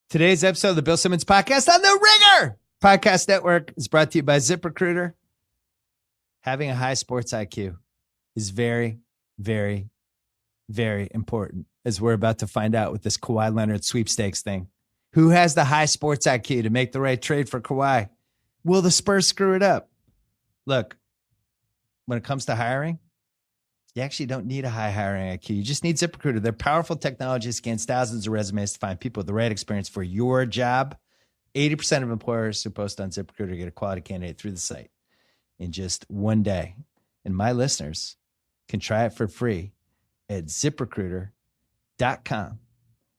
Today's episode of the Bill Simmons Podcast on the Ringer Podcast Network is brought to you by ZipRecruiter. Having a high sports IQ is very, very, very important, as we're about to find out with this Kawhi Leonard sweepstakes thing. Who has the high sports IQ to make the right trade for Kawhi? Will the Spurs screw it up? Look, when it comes to hiring, you actually don't need a high hiring IQ. You just need ZipRecruiter. Their powerful technology scans thousands of resumes to find people with the right experience for your job. 80% of employers who post on ZipRecruiter get a quality candidate through the site in just one day. And my listeners can try it for free at ZipRecruiter.com/BS.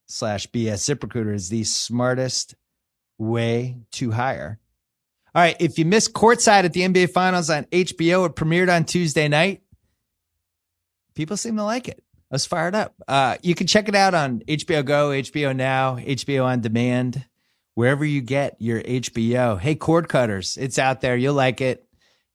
ZipRecruiter is the smartest way to hire. All right, if you missed Courtside at the NBA Finals on HBO, it premiered on Tuesday night. People seem to like it. I was fired up. You can check it out on HBO Go, HBO Now, HBO On Demand, wherever you get your HBO. Hey, Cord Cutters, it's out there. You'll like it.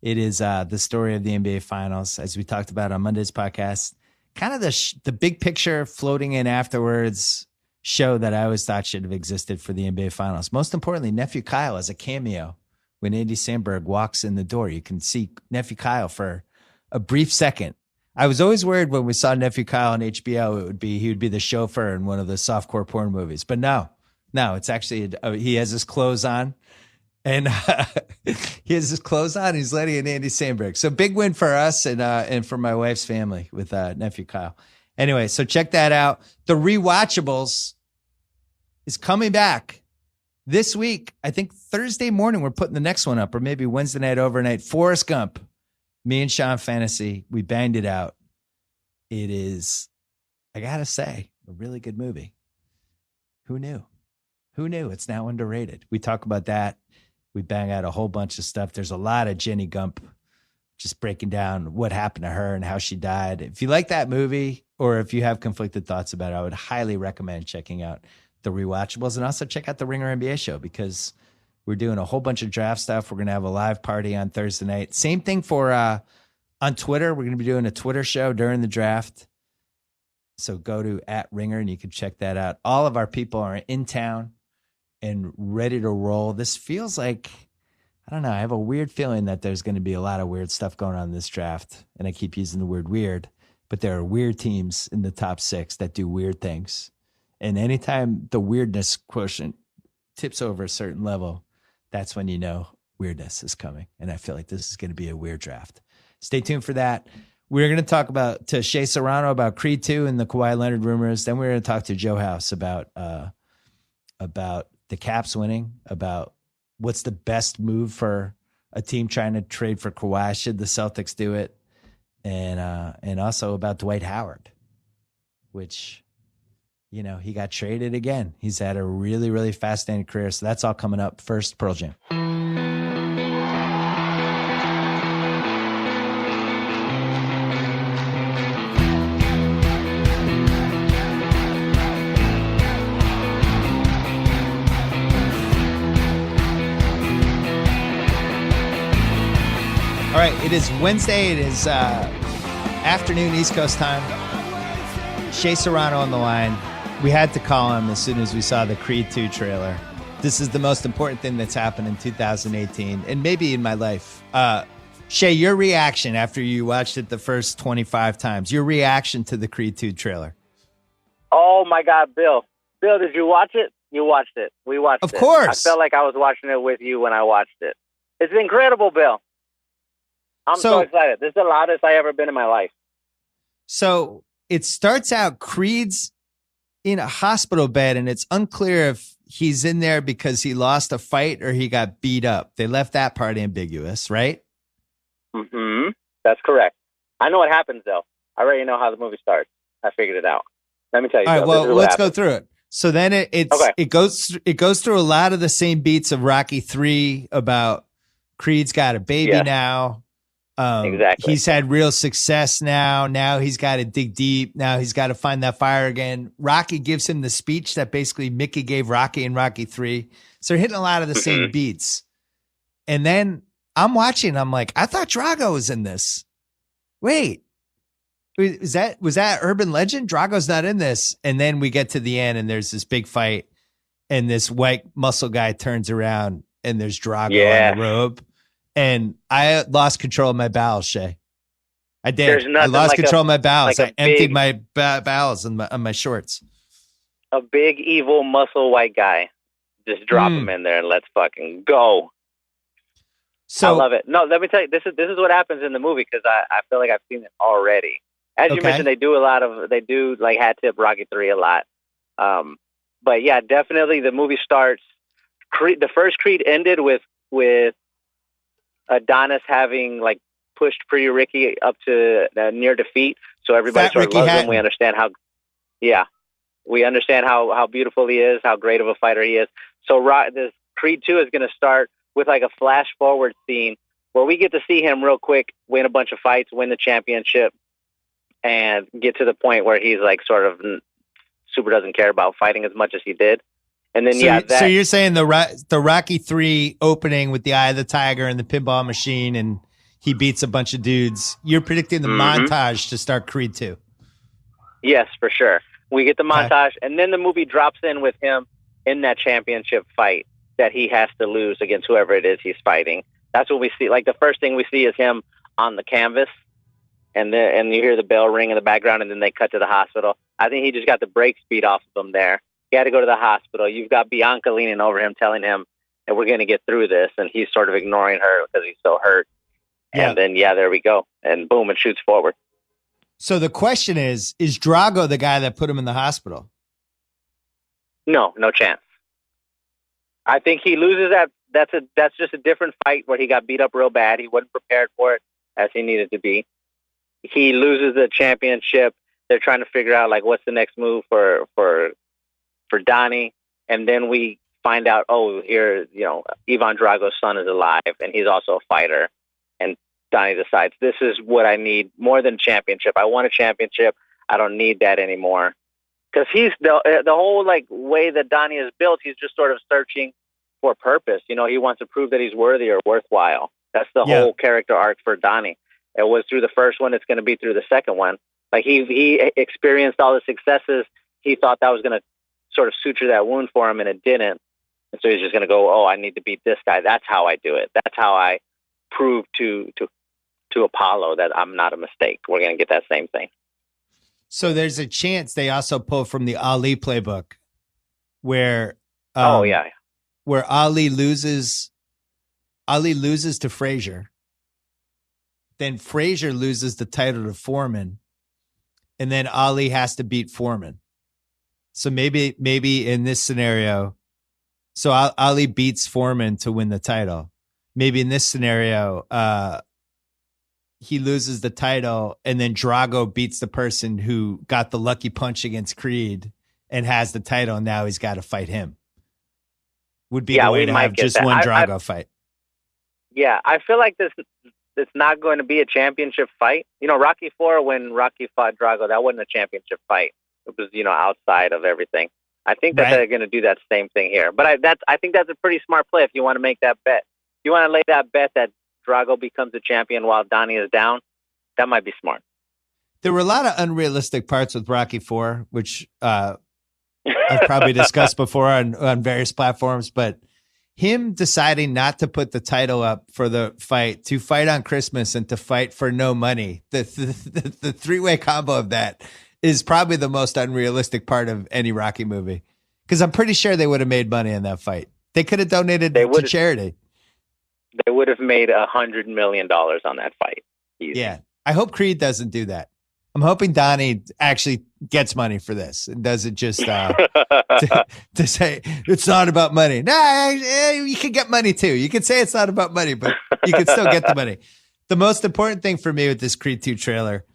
It is the story of the NBA Finals, as we talked about on Monday's podcast. Kind of the big picture floating in afterwards show that I always thought should have existed for the NBA Finals. Most importantly, Nephew Kyle as a cameo. When Andy Samberg walks in the door, you can see Nephew Kyle for a brief second. I was always worried when we saw Nephew Kyle on HBO, he would be the chauffeur in one of the softcore porn movies. But no, it's actually, he has his clothes on. And he has his clothes on. He's letting in Andy Samberg. So big win for us and for my wife's family with Nephew Kyle. Anyway, so check that out. The Rewatchables is coming back this week. I think Thursday morning we're putting the next one up, or maybe Wednesday night overnight. Forrest Gump. Me and Sean Fantasy, we banged it out. It is, I got to say, a really good movie. Who knew? Who knew? It's now underrated. We talk about that. We bang out a whole bunch of stuff. There's a lot of Jenny Gump just breaking down what happened to her and how she died. If you like that movie, or if you have conflicted thoughts about it, I would highly recommend checking out The Rewatchables, and also check out the Ringer NBA show, because we're doing a whole bunch of draft stuff. We're going to have a live party on Thursday night. Same thing for on Twitter. We're going to be doing a Twitter show during the draft. So go to @Ringer and you can check that out. All of our people are in town and ready to roll. This feels like, I don't know, I have a weird feeling that there's going to be a lot of weird stuff going on in this draft. And I keep using the word weird, but there are weird teams in the top 6 that do weird things. And anytime the weirdness quotient tips over a certain level, that's when you know weirdness is coming. And I feel like this is going to be a weird draft. Stay tuned for that. We're going to talk to Shea Serrano about Creed 2 and the Kawhi Leonard rumors. Then we're going to talk to Joe House about the Caps winning, about what's the best move for a team trying to trade for Kawhi. Should the Celtics do it? And also about Dwight Howard, which, you know, he got traded again. He's had a really, really fascinating career. So that's all coming up. First, Pearl Jam. All right, it is Wednesday. It is afternoon East Coast time. Shea Serrano on the line. We had to call him as soon as we saw the Creed 2 trailer. This is the most important thing that's happened in 2018 and maybe in my life. Shea, your reaction after you watched it the first 25 times, your reaction to the Creed 2 trailer. Oh, my God, Bill. Bill, did you watch it? You watched it. We watched it. Of course. I felt like I was watching it with you when I watched it. It's incredible, Bill. I'm so excited. This is the loudest I've ever been in my life. So it starts out Creed's in a hospital bed, and it's unclear if he's in there because he lost a fight or he got beat up. They left that part ambiguous, right? Mm-hmm. That's correct. I know what happens, though. I already know how the movie starts. I figured it out. Let me tell you. All right, Bill, well, let's go through it. So then it goes through a lot of the same beats of Rocky 3 about Creed's got a baby now. Exactly. He's had real success now. Now he's got to dig deep. Now he's got to find that fire again. Rocky gives him the speech that basically Mickey gave Rocky in Rocky 3. So they're hitting a lot of the same beats. And then I'm watching. I'm like, I thought Drago was in this. Wait, was that urban legend? Drago's not in this. And then we get to the end and there's this big fight. and this white muscle guy turns around and there's Drago on the robe. And I lost control of my bowels, Shay. I did. I lost control of my bowels. I emptied my bowels on my shorts. A big, evil, muscle white guy. Just drop him in there and let's fucking go. So I love it. No, let me tell you, this is what happens in the movie, because I feel like I've seen it already. As you mentioned, they do like Hat Tip, Rocky 3 a lot. But yeah, definitely the movie starts. The first Creed ended with Adonis having like pushed Pretty Ricky up to near defeat, so everybody sort of loves him. We understand how beautiful he is, how great of a fighter he is. So this Creed 2 is going to start with like a flash forward scene where we get to see him real quick win a bunch of fights, win the championship, and get to the point where he's like sort of super doesn't care about fighting as much as he did. And then so you're saying the Rocky 3 opening with the Eye of the Tiger and the pinball machine, and he beats a bunch of dudes. You're predicting the montage to start Creed 2. Yes, for sure. We get the montage, and then the movie drops in with him in that championship fight that he has to lose against whoever it is he's fighting. That's what we see. Like, the first thing we see is him on the canvas, and you hear the bell ring in the background, and then they cut to the hospital. I think he just got the brake speed off of him there. He had to go to the hospital. You've got Bianca leaning over him, telling him that we're going to get through this, and he's sort of ignoring her because he's so hurt. Yeah. And then, there we go. And boom, it shoots forward. So the question is Drago the guy that put him in the hospital? No chance. I think he loses that. That's just a different fight where he got beat up real bad. He wasn't prepared for it as he needed to be. He loses the championship. They're trying to figure out like what's the next move for Donnie, and then we find out, here, Ivan Drago's son is alive, and he's also a fighter. And Donnie decides, this is what I need more than championship. I want a championship. I don't need that anymore. Because he's the whole like way that Donnie is built. He's just sort of searching for purpose. He wants to prove that he's worthy or worthwhile. That's the whole character arc for Donnie. It was through the first one. It's going to be through the second one. Like he experienced all the successes. He thought that was going to sort of suture that wound for him, and it didn't. And so he's just going to go, I need to beat this guy. That's how I do it. That's how I prove to Apollo that I'm not a mistake. We're going to get that same thing. So there's a chance they also pull from the Ali playbook where where Ali loses to Frazier. Then Frazier loses the title to Foreman, and then Ali has to beat Foreman. So maybe in this scenario, so Ali beats Foreman to win the title. Maybe in this scenario, he loses the title, and then Drago beats the person who got the lucky punch against Creed and has the title, and now he's got to fight him. Would be the way to have just one Drago fight. Yeah, I feel like it's not going to be a championship fight. Rocky 4, when Rocky fought Drago, that wasn't a championship fight. It was, outside of everything. I think that they're going to do that same thing here. But I think that's a pretty smart play if you want to make that bet. If you want to lay that bet that Drago becomes a champion while Donnie is down, that might be smart. There were a lot of unrealistic parts with Rocky 4, which I've probably discussed before on various platforms, but him deciding not to put the title up for the fight, to fight on Christmas and to fight for no money, the three-way combo of that is probably the most unrealistic part of any Rocky movie. Because I'm pretty sure they would have made money in that fight. They could have donated to charity. They would have made $100 million on that fight. Easy. Yeah. I hope Creed doesn't do that. I'm hoping Donnie actually gets money for this and doesn't just to say it's not about money. Nah, you can get money too. You can say it's not about money, but you can still get the money. The most important thing for me with this Creed 2 trailer,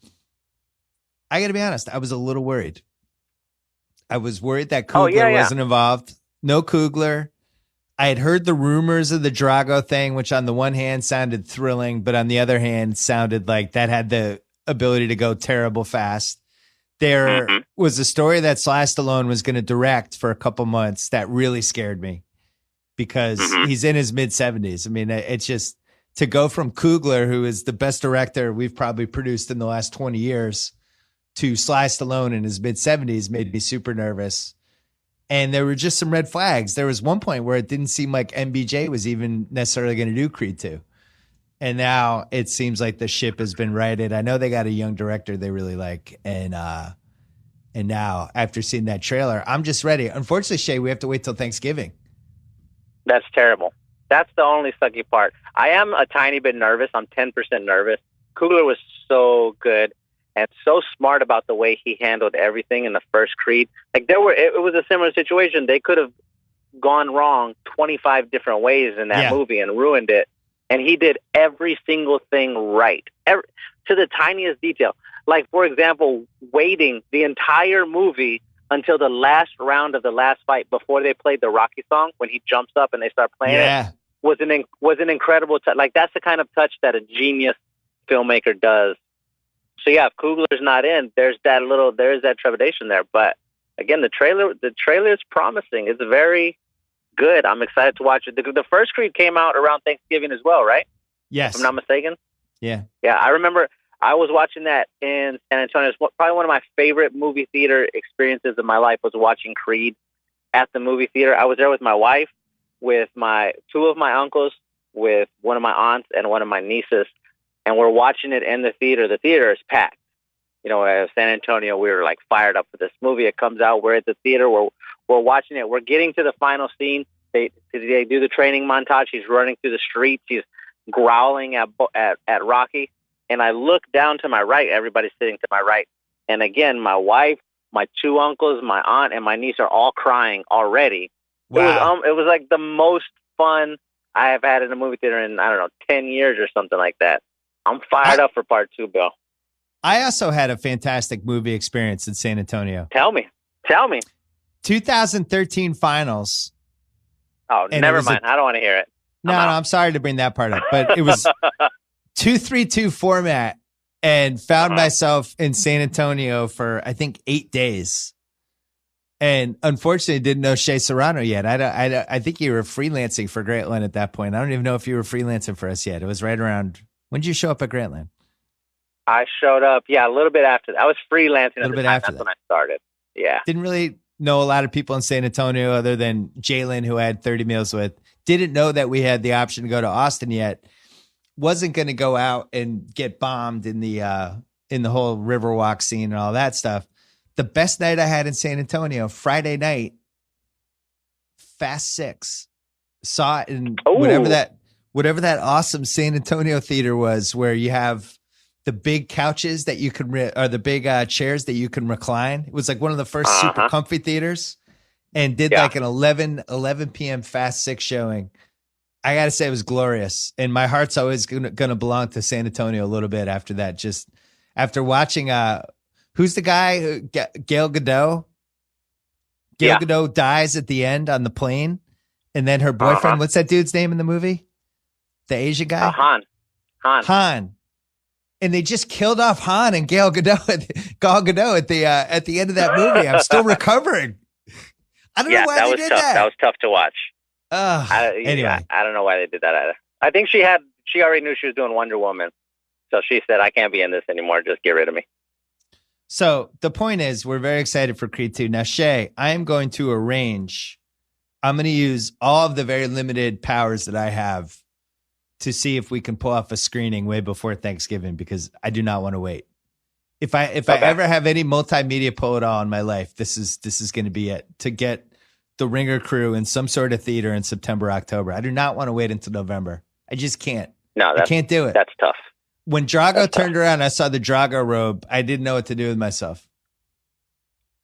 I got to be honest, I was a little worried. I was worried that Coogler wasn't involved. No Coogler. I had heard the rumors of the Drago thing, which on the one hand sounded thrilling, but on the other hand sounded like that had the ability to go terrible fast. There was a story that Sly Stallone was going to direct for a couple months that really scared me because he's in his mid-70s. I mean, it's just to go from Coogler, who is the best director we've probably produced in the last 20 years, to Sly Stallone in his mid-70s made me super nervous. And there were just some red flags. There was one point where it didn't seem like MBJ was even necessarily going to do Creed 2. And now it seems like the ship has been righted. I know they got a young director they really like. And now, after seeing that trailer, I'm just ready. Unfortunately, Shay, we have to wait till Thanksgiving. That's terrible. That's the only sucky part. I am a tiny bit nervous. I'm 10% nervous. Coogler was so good and so smart about the way he handled everything in the first Creed. Like it was a similar situation. They could have gone wrong 25 different ways in that movie and ruined it. And he did every single thing right, to the tiniest detail. Like, for example, waiting the entire movie until the last round of the last fight before they played the Rocky song, when he jumps up and they start playing it, was an incredible touch. Like, that's the kind of touch that a genius filmmaker does. So yeah, if Coogler's not in, there is that trepidation there. But again, the trailer is promising. It's very good. I'm excited to watch it. The first Creed came out around Thanksgiving as well, right? Yes. If I'm not mistaken. Yeah. Yeah, I remember I was watching that in San Antonio. It's probably one of my favorite movie theater experiences of my life was watching Creed at the movie theater. I was there with my wife, with two of my uncles, with one of my aunts and one of my nieces, and we're watching it in the theater. The theater is packed. San Antonio, we were like fired up for this movie. It comes out. We're at the theater. We're watching it. We're getting to the final scene. They do the training montage. He's running through the streets. He's growling at Rocky. And I look down to my right. Everybody's sitting to my right. And again, my wife, my two uncles, my aunt, and my niece are all crying already. Wow. It was like the most fun I have had in a movie theater in, 10 years or something like that. I'm fired up for part 2, Bill. I also had a fantastic movie experience in San Antonio. Tell me. 2013 finals. Oh, never mind. I don't want to hear it. No, I'm sorry to bring that part up, but it was 2-3-2 format, and found myself in San Antonio for, I think, 8 days. And unfortunately didn't know Shea Serrano yet. I think you were freelancing for Grantland at that point. I don't even know if you were freelancing for us yet. It was right around, when did you show up at Grantland? I showed up, a little bit after that. I was freelancing a little bit after that. That's when I started. Yeah. Didn't really know a lot of people in San Antonio other than Jalen, who I had 30 meals with. Didn't know that we had the option to go to Austin yet. Wasn't going to go out and get bombed in the whole Riverwalk scene and all that stuff. The best night I had in San Antonio, Friday night, Fast 6. Saw it in whatever that awesome San Antonio theater was, where you have the big couches that you can, or the big chairs that you can recline. It was like one of the first super comfy theaters, and did like an 11 p.m. Fast 6 showing. I got to say it was glorious. And my heart's always going to belong to San Antonio a little bit after that. Just after watching, who's the guy? Gail Godot? Gail Godot dies at the end on the plane. And then her boyfriend, what's that dude's name in the movie? The Asian guy? Han. And they just killed off Han and Gail Godot at the end of that movie. I'm still recovering. I don't know why they did that. That was tough to watch. Anyway, I don't know why they did that either. I think she already knew she was doing Wonder Woman, so she said, "I can't be in this anymore. Just get rid of me." So the point is, we're very excited for Creed 2. Now, Shay, I am going to arrange. I'm going to use all of the very limited powers that I have to see if we can pull off a screening way before Thanksgiving, because I do not want to wait. If I ever have any multimedia pull at all in my life, this is going to be it, to get the Ringer crew in some sort of theater in September, October. I do not want to wait until November. I just can't. No, I can't do it. That's tough. When Drago turned around, I saw the Drago robe. I didn't know what to do with myself.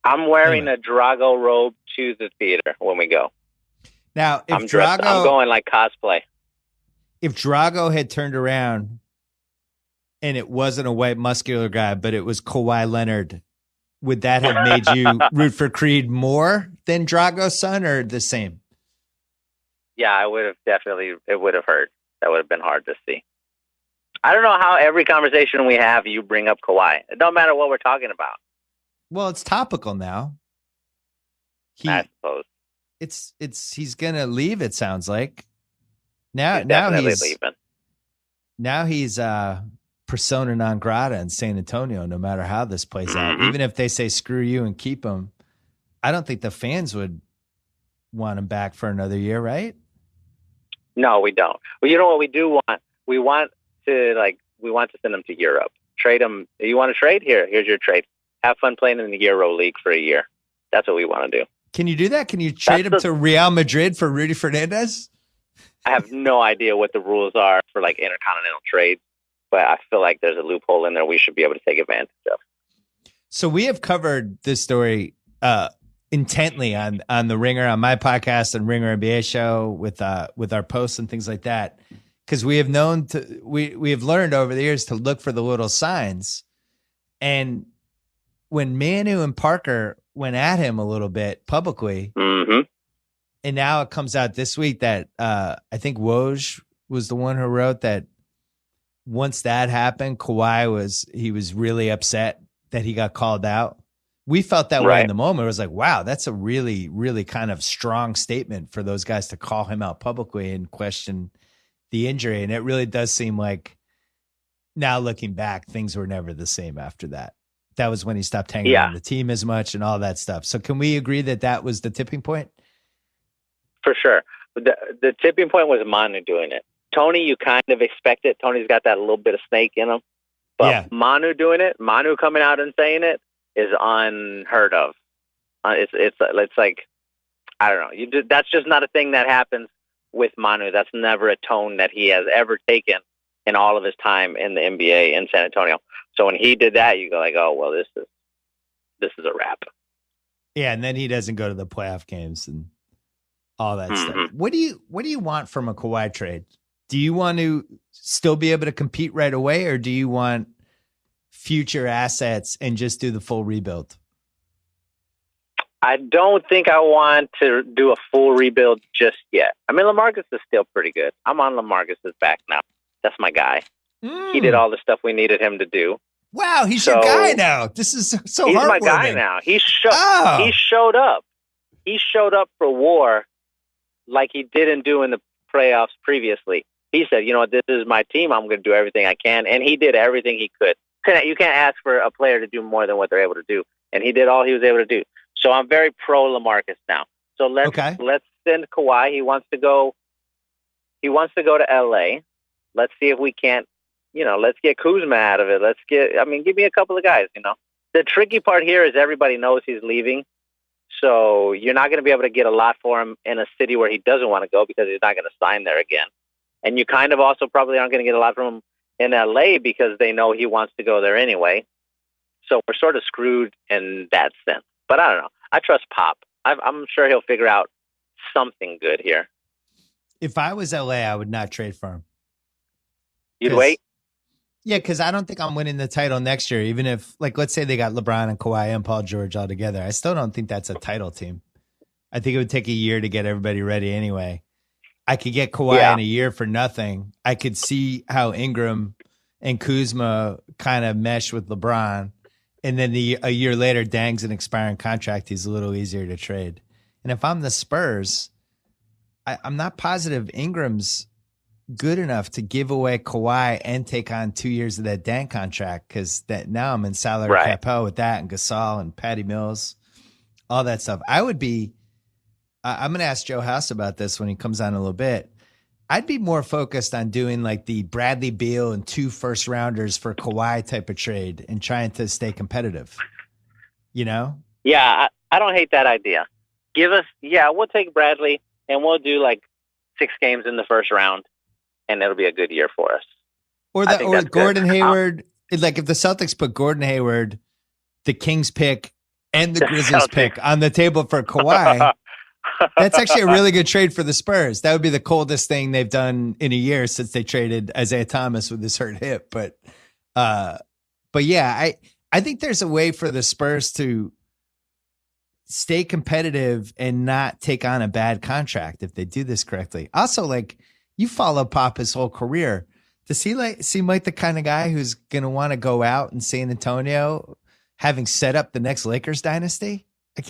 I'm wearing a Drago robe to the theater when we go. Now, if I'm going like cosplay. If Drago had turned around and it wasn't a white muscular guy, but it was Kawhi Leonard, would that have made you root for Creed more than Drago's son, or the same? Yeah, I would have definitely. It would have hurt. That would have been hard to see. I don't know how every conversation we have, you bring up Kawhi. It don't matter what we're talking about. Well, it's topical now. I suppose. He's gonna leave. It sounds like now he's leaving. Now he's persona non grata in San Antonio. No matter how this plays out, even if they say screw you and keep him, I don't think the fans would want him back for another year, right? No, we don't. Well, you know what we do want? We want to send him to Europe. Trade him. You want to trade? Here's your trade. Have fun playing in the Euro League for a year. That's what we want to do. Can you do that? Can you trade him to Real Madrid for Rudy Fernandez? I have no idea what the rules are for like intercontinental trades, but I feel like there's a loophole in there we should be able to take advantage of. So we have covered this story intently on the Ringer, on my podcast and Ringer NBA show with our posts and things like that, because we have learned over the years to look for the little signs. And when Manu and Parker went at him a little bit publicly, mm-hmm. and now it comes out this week that I think Woj was the one who wrote that once that happened, Kawhi was really upset that he got called out. We felt that way in the moment. It was like, wow, that's a really, really kind of strong statement for those guys to call him out publicly and question the injury. And it really does seem like now looking back, things were never the same after that. That was when he stopped hanging on the team as much and all that stuff. So can we agree that that was the tipping point? For sure. The tipping point was Manu doing it. Tony, you kind of expect it. Tony's got that little bit of snake in him. But Manu doing it, Manu coming out and saying it, is unheard of. It's like, I don't know. That's just not a thing that happens with Manu. That's never a tone that he has ever taken in all of his time in the NBA in San Antonio. So when he did that, you go like, oh well, this is a wrap. Yeah, and then he doesn't go to the playoff games and all that stuff. What do you want from a Kawhi trade? Do you want to still be able to compete right away, or do you want future assets and just do the full rebuild? I don't think I want to do a full rebuild just yet. I mean, LaMarcus is still pretty good. I'm on LaMarcus's back now. That's my guy. He did all the stuff we needed him to do. Wow, he's your guy now. This is so he's heartwarming. My guy now. He showed up. He showed up for WAR like he didn't do in the playoffs previously. He said, you know what, this is my team. I'm going to do everything I can. And he did everything he could. You can't ask for a player to do more than what they're able to do. And he did all he was able to do. So I'm very pro LaMarcus now. So let's send Kawhi. He wants to go to LA. Let's see if we can't, let's get Kuzma out of it. Give me a couple of guys, The tricky part here is everybody knows he's leaving. So you're not going to be able to get a lot for him in a city where he doesn't want to go because he's not going to sign there again. And you kind of also probably aren't going to get a lot from him in LA because they know he wants to go there anyway. So we're sort of screwed in that sense. But I don't know. I trust Pop. I'm sure he'll figure out something good here. If I was LA, I would not trade for him. You'd wait? Yeah, because I don't think I'm winning the title next year. Even if, let's say they got LeBron and Kawhi and Paul George all together. I still don't think that's a title team. I think it would take a year to get everybody ready anyway. I could get Kawhi in a year for nothing. I could see how Ingram and Kuzma kind of mesh with LeBron. And then a year later, Dang's an expiring contract. He's a little easier to trade. And if I'm the Spurs, I'm not positive Ingram's good enough to give away Kawhi and take on 2 years of that Dang contract, because now I'm in salary cap hell with that and Gasol and Patty Mills, all that stuff. I'm going to ask Joe House about this when he comes on in a little bit. I'd be more focused on doing the Bradley Beal and 2 first rounders for Kawhi type of trade and trying to stay competitive. Yeah, I don't hate that idea. We'll take Bradley and we'll do 6 games in the first round and it'll be a good year for us. Or Gordon Hayward. If the Celtics put Gordon Hayward, the Kings pick, and the Grizzlies pick on the table for Kawhi, that's actually a really good trade for the Spurs. That would be the coldest thing they've done in a year since they traded Isaiah Thomas with his hurt hip. But yeah, I think there's a way for the Spurs to stay competitive and not take on a bad contract if they do this correctly. Also, you follow Pop his whole career. Does he seem like the kind of guy who's going to want to go out in San Antonio having set up the next Lakers dynasty?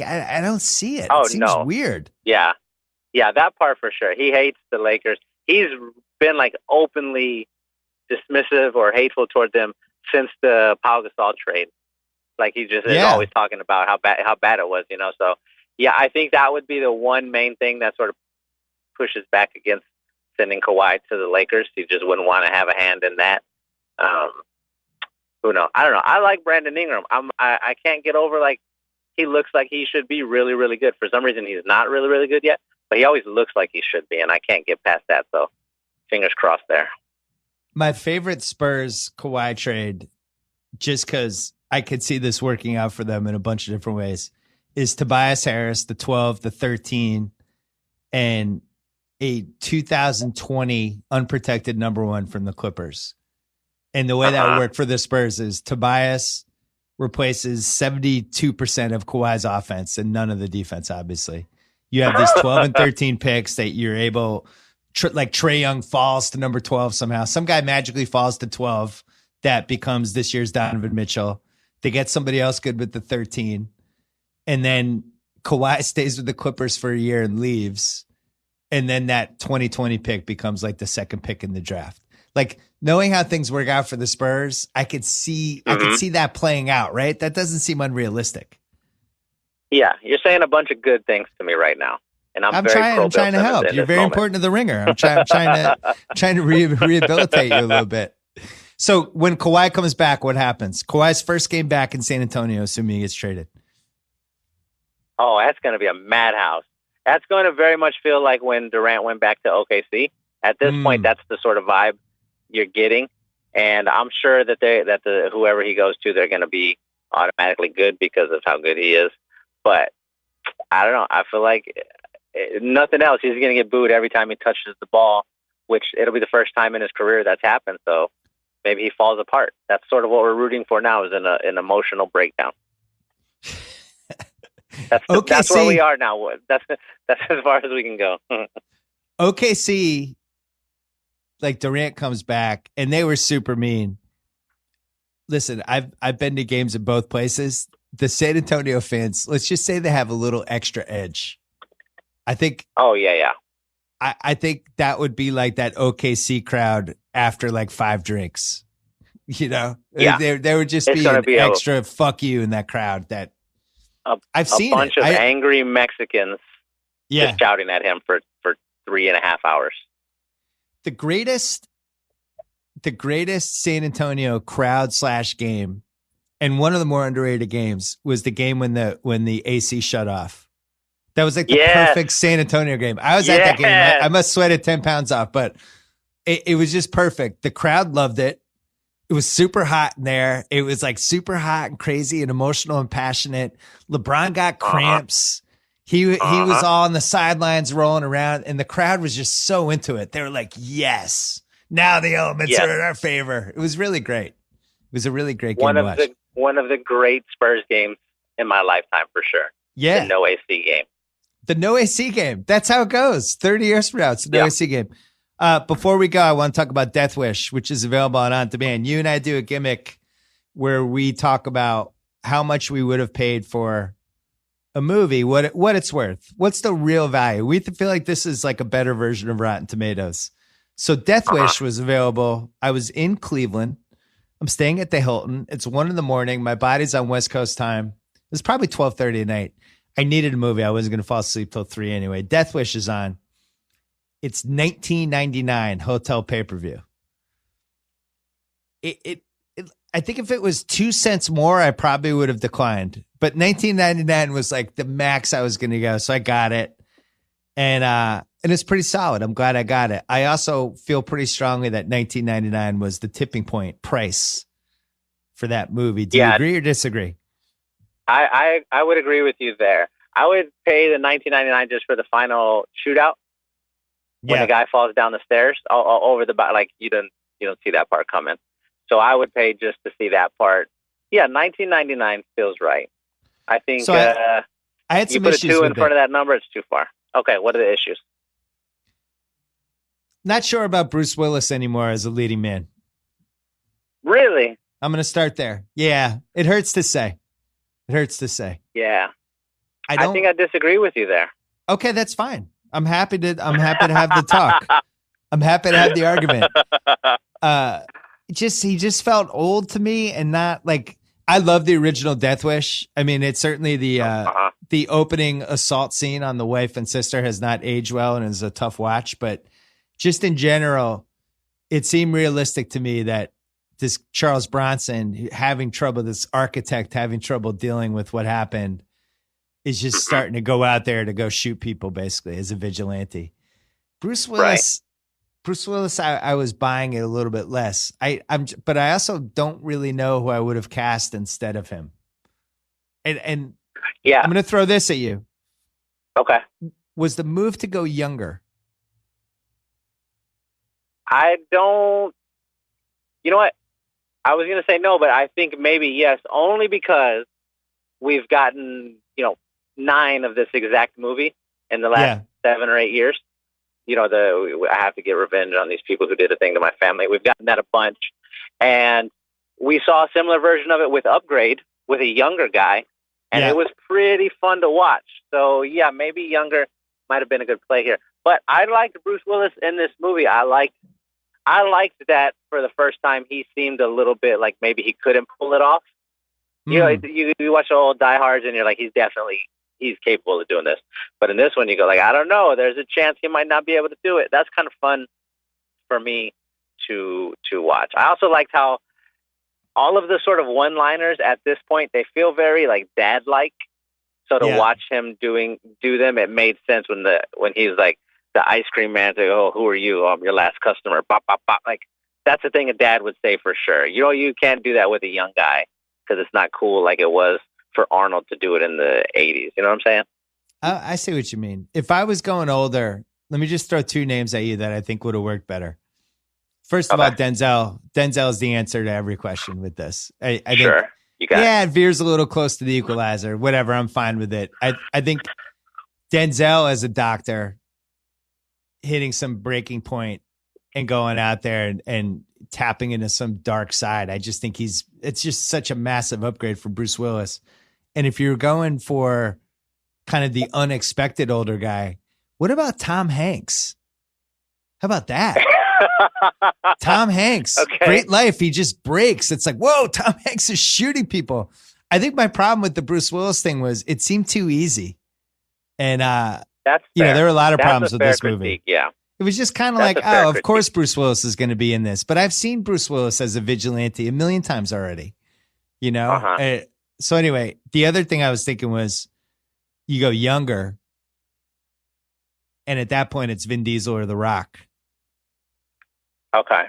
I don't see it. It seems weird. Yeah, that part for sure. He hates the Lakers. He's been openly dismissive or hateful toward them since the Pau Gasol trade. He just is always talking about how bad it was. So Yeah, I think that would be the one main thing that sort of pushes back against sending Kawhi to the Lakers. He just wouldn't want to have a hand in that. Who knows? I don't know. I like Brandon Ingram. I can't get over, like, he looks like he should be really, really good. For some reason, he's not really, really good yet, but he always looks like he should be, and I can't get past that. So fingers crossed there. My favorite Spurs Kawhi trade, just because I could see this working out for them in a bunch of different ways, is Tobias Harris, the 12, the 13, and a 2020 unprotected number 1 from the Clippers. And the way that would work for the Spurs is Tobias replaces 72% of Kawhi's offense and none of the defense, obviously. You have these 12 and 13 picks that you're able, like Trae Young falls to number 12 somehow. Some guy magically falls to 12 that becomes this year's Donovan Mitchell. They get somebody else good with the 13. And then Kawhi stays with the Clippers for a year and leaves. And then that 2020 pick becomes like the second pick in the draft. Like, knowing how things work out for the Spurs, I could see that playing out, right? That doesn't seem unrealistic. Yeah, you're saying a bunch of good things to me right now, and I'm trying to help. You're very important to the Ringer. I'm trying to rehabilitate you a little bit. So when Kawhi comes back, what happens? Kawhi's first game back in San Antonio, assuming he gets traded. Oh, that's going to be a madhouse. That's going to very much feel like when Durant went back to OKC. At this point, that's the sort of vibe you're getting, and I'm sure that whoever he goes to, they're going to be automatically good because of how good he is. But I don't know. I feel like nothing else. He's going to get booed every time he touches the ball, which it'll be the first time in his career that's happened. So maybe he falls apart. That's sort of what we're rooting for now, is an emotional breakdown. That's where we are now. That's as far as we can go. OKC, like, Durant comes back and they were super mean. Listen, I've been to games in both places. The San Antonio fans, let's just say they have a little extra edge. I think. Oh yeah. I think that would be like that OKC crowd after like 5 drinks. You know, yeah. There would just be an extra fuck you in that crowd. That I've seen a bunch of angry Mexicans just shouting at him for 3.5 hours. The greatest San Antonio crowd / game, and one of the more underrated games, was the game when the AC shut off. That was like the perfect San Antonio game. I was at that game. I must sweated 10 pounds off, but it was just perfect. The crowd loved it. It was super hot in there. It was like super hot and crazy and emotional and passionate. LeBron got cramps. He was all on the sidelines rolling around, and the crowd was just so into it. They were like, yes, now the elements are in our favor. It was really great. It was a really great game to watch. One of the great Spurs games in my lifetime, for sure. Yeah. The no AC game. The no AC game. That's how it goes. 30 years from now, it's the no AC game. Before we go, I want to talk about Death Wish, which is available on demand. You and I do a gimmick where we talk about how much we would have paid for a movie, what it's worth. What's the real value? We feel like this is like a better version of Rotten Tomatoes. So Death Wish was available. I was in Cleveland. I'm staying at the Hilton. It's 1 a.m. My body's on West Coast time. It's probably 12:30 at night. I needed a movie. I wasn't going to fall asleep till 3 anyway. Death Wish is on. It's $19.99 hotel pay-per-view. I think if it was 2 cents more, I probably would have declined. But $19.99 was like the max I was going to go, so I got it, and it's pretty solid. I'm glad I got it. I also feel pretty strongly that $19.99 was the tipping point price for that movie. Do you agree or disagree? I would agree with you there. I would pay the $19.99 just for the final shootout. When the guy falls down the stairs over the like you don't see that part coming. So I would pay just to see that part. Yeah, $19.99 feels right. I think so I had some issues. You put a 2 in front of that number, it's too far. Okay, what are the issues? Not sure about Bruce Willis anymore as a leading man. Really? I'm going to start there. Yeah, it hurts to say. Yeah. I think I disagree with you there. Okay, that's fine. I'm happy to have the talk. I'm happy to have the argument. He just felt old to me, and not like, I love the original Death Wish. I mean, it's certainly the the opening assault scene on the wife and sister has not aged well and is a tough watch, but just in general, it seemed realistic to me that this Charles Bronson having trouble, this architect having trouble dealing with what happened, is just starting to go out there to go shoot people basically as a vigilante. Bruce Willis, I was buying it a little bit less. But I also don't really know who I would have cast instead of him. And yeah, I'm going to throw this at you. Okay. Was the move to go younger? I don't. You know what? I was going to say no, but I think maybe yes, only because we've gotten 9 of this exact movie in the last 7 or 8 years. I have to get revenge on these people who did a thing to my family. We've gotten that a bunch. And we saw a similar version of it with Upgrade with a younger guy. And it was pretty fun to watch. So, yeah, maybe younger might have been a good play here. But I liked Bruce Willis in this movie. I liked that for the first time he seemed a little bit like maybe he couldn't pull it off. You watch the old Die Hards and you're like, he's capable of doing this. But in this one, you go like, I don't know. There's a chance he might not be able to do it. That's kind of fun for me to watch. I also liked how all of the sort of one-liners at this point, they feel very like dad-like. So to watch him do them, it made sense when he's like the ice cream man. Like, oh, who are you? I'm your last customer. Bop, bop, bop. Like that's a thing a dad would say for sure. You can't do that with a young guy because it's not cool like it was for Arnold to do it in the 80s. You know what I'm saying? I see what you mean. If I was going older, let me just throw 2 names at you that I think would have worked better. First of all, Denzel. Denzel is the answer to every question with this. I think, you got it veers a little close to the Equalizer. Whatever, I'm fine with it. I think Denzel as a doctor hitting some breaking point and going out there and tapping into some dark side. I just think it's just such a massive upgrade for Bruce Willis. And if you're going for kind of the unexpected older guy, what about Tom Hanks? How about that? Tom Hanks, Great Life. He just breaks. It's like, whoa, Tom Hanks is shooting people. I think my problem with the Bruce Willis thing was it seemed too easy. And, there were a lot of problems with this movie. Yeah. It was just kind of like, oh, of course Bruce Willis is going to be in this. But I've seen Bruce Willis as a vigilante a million times already, So anyway, the other thing I was thinking was you go younger. And at that point, it's Vin Diesel or The Rock. Okay.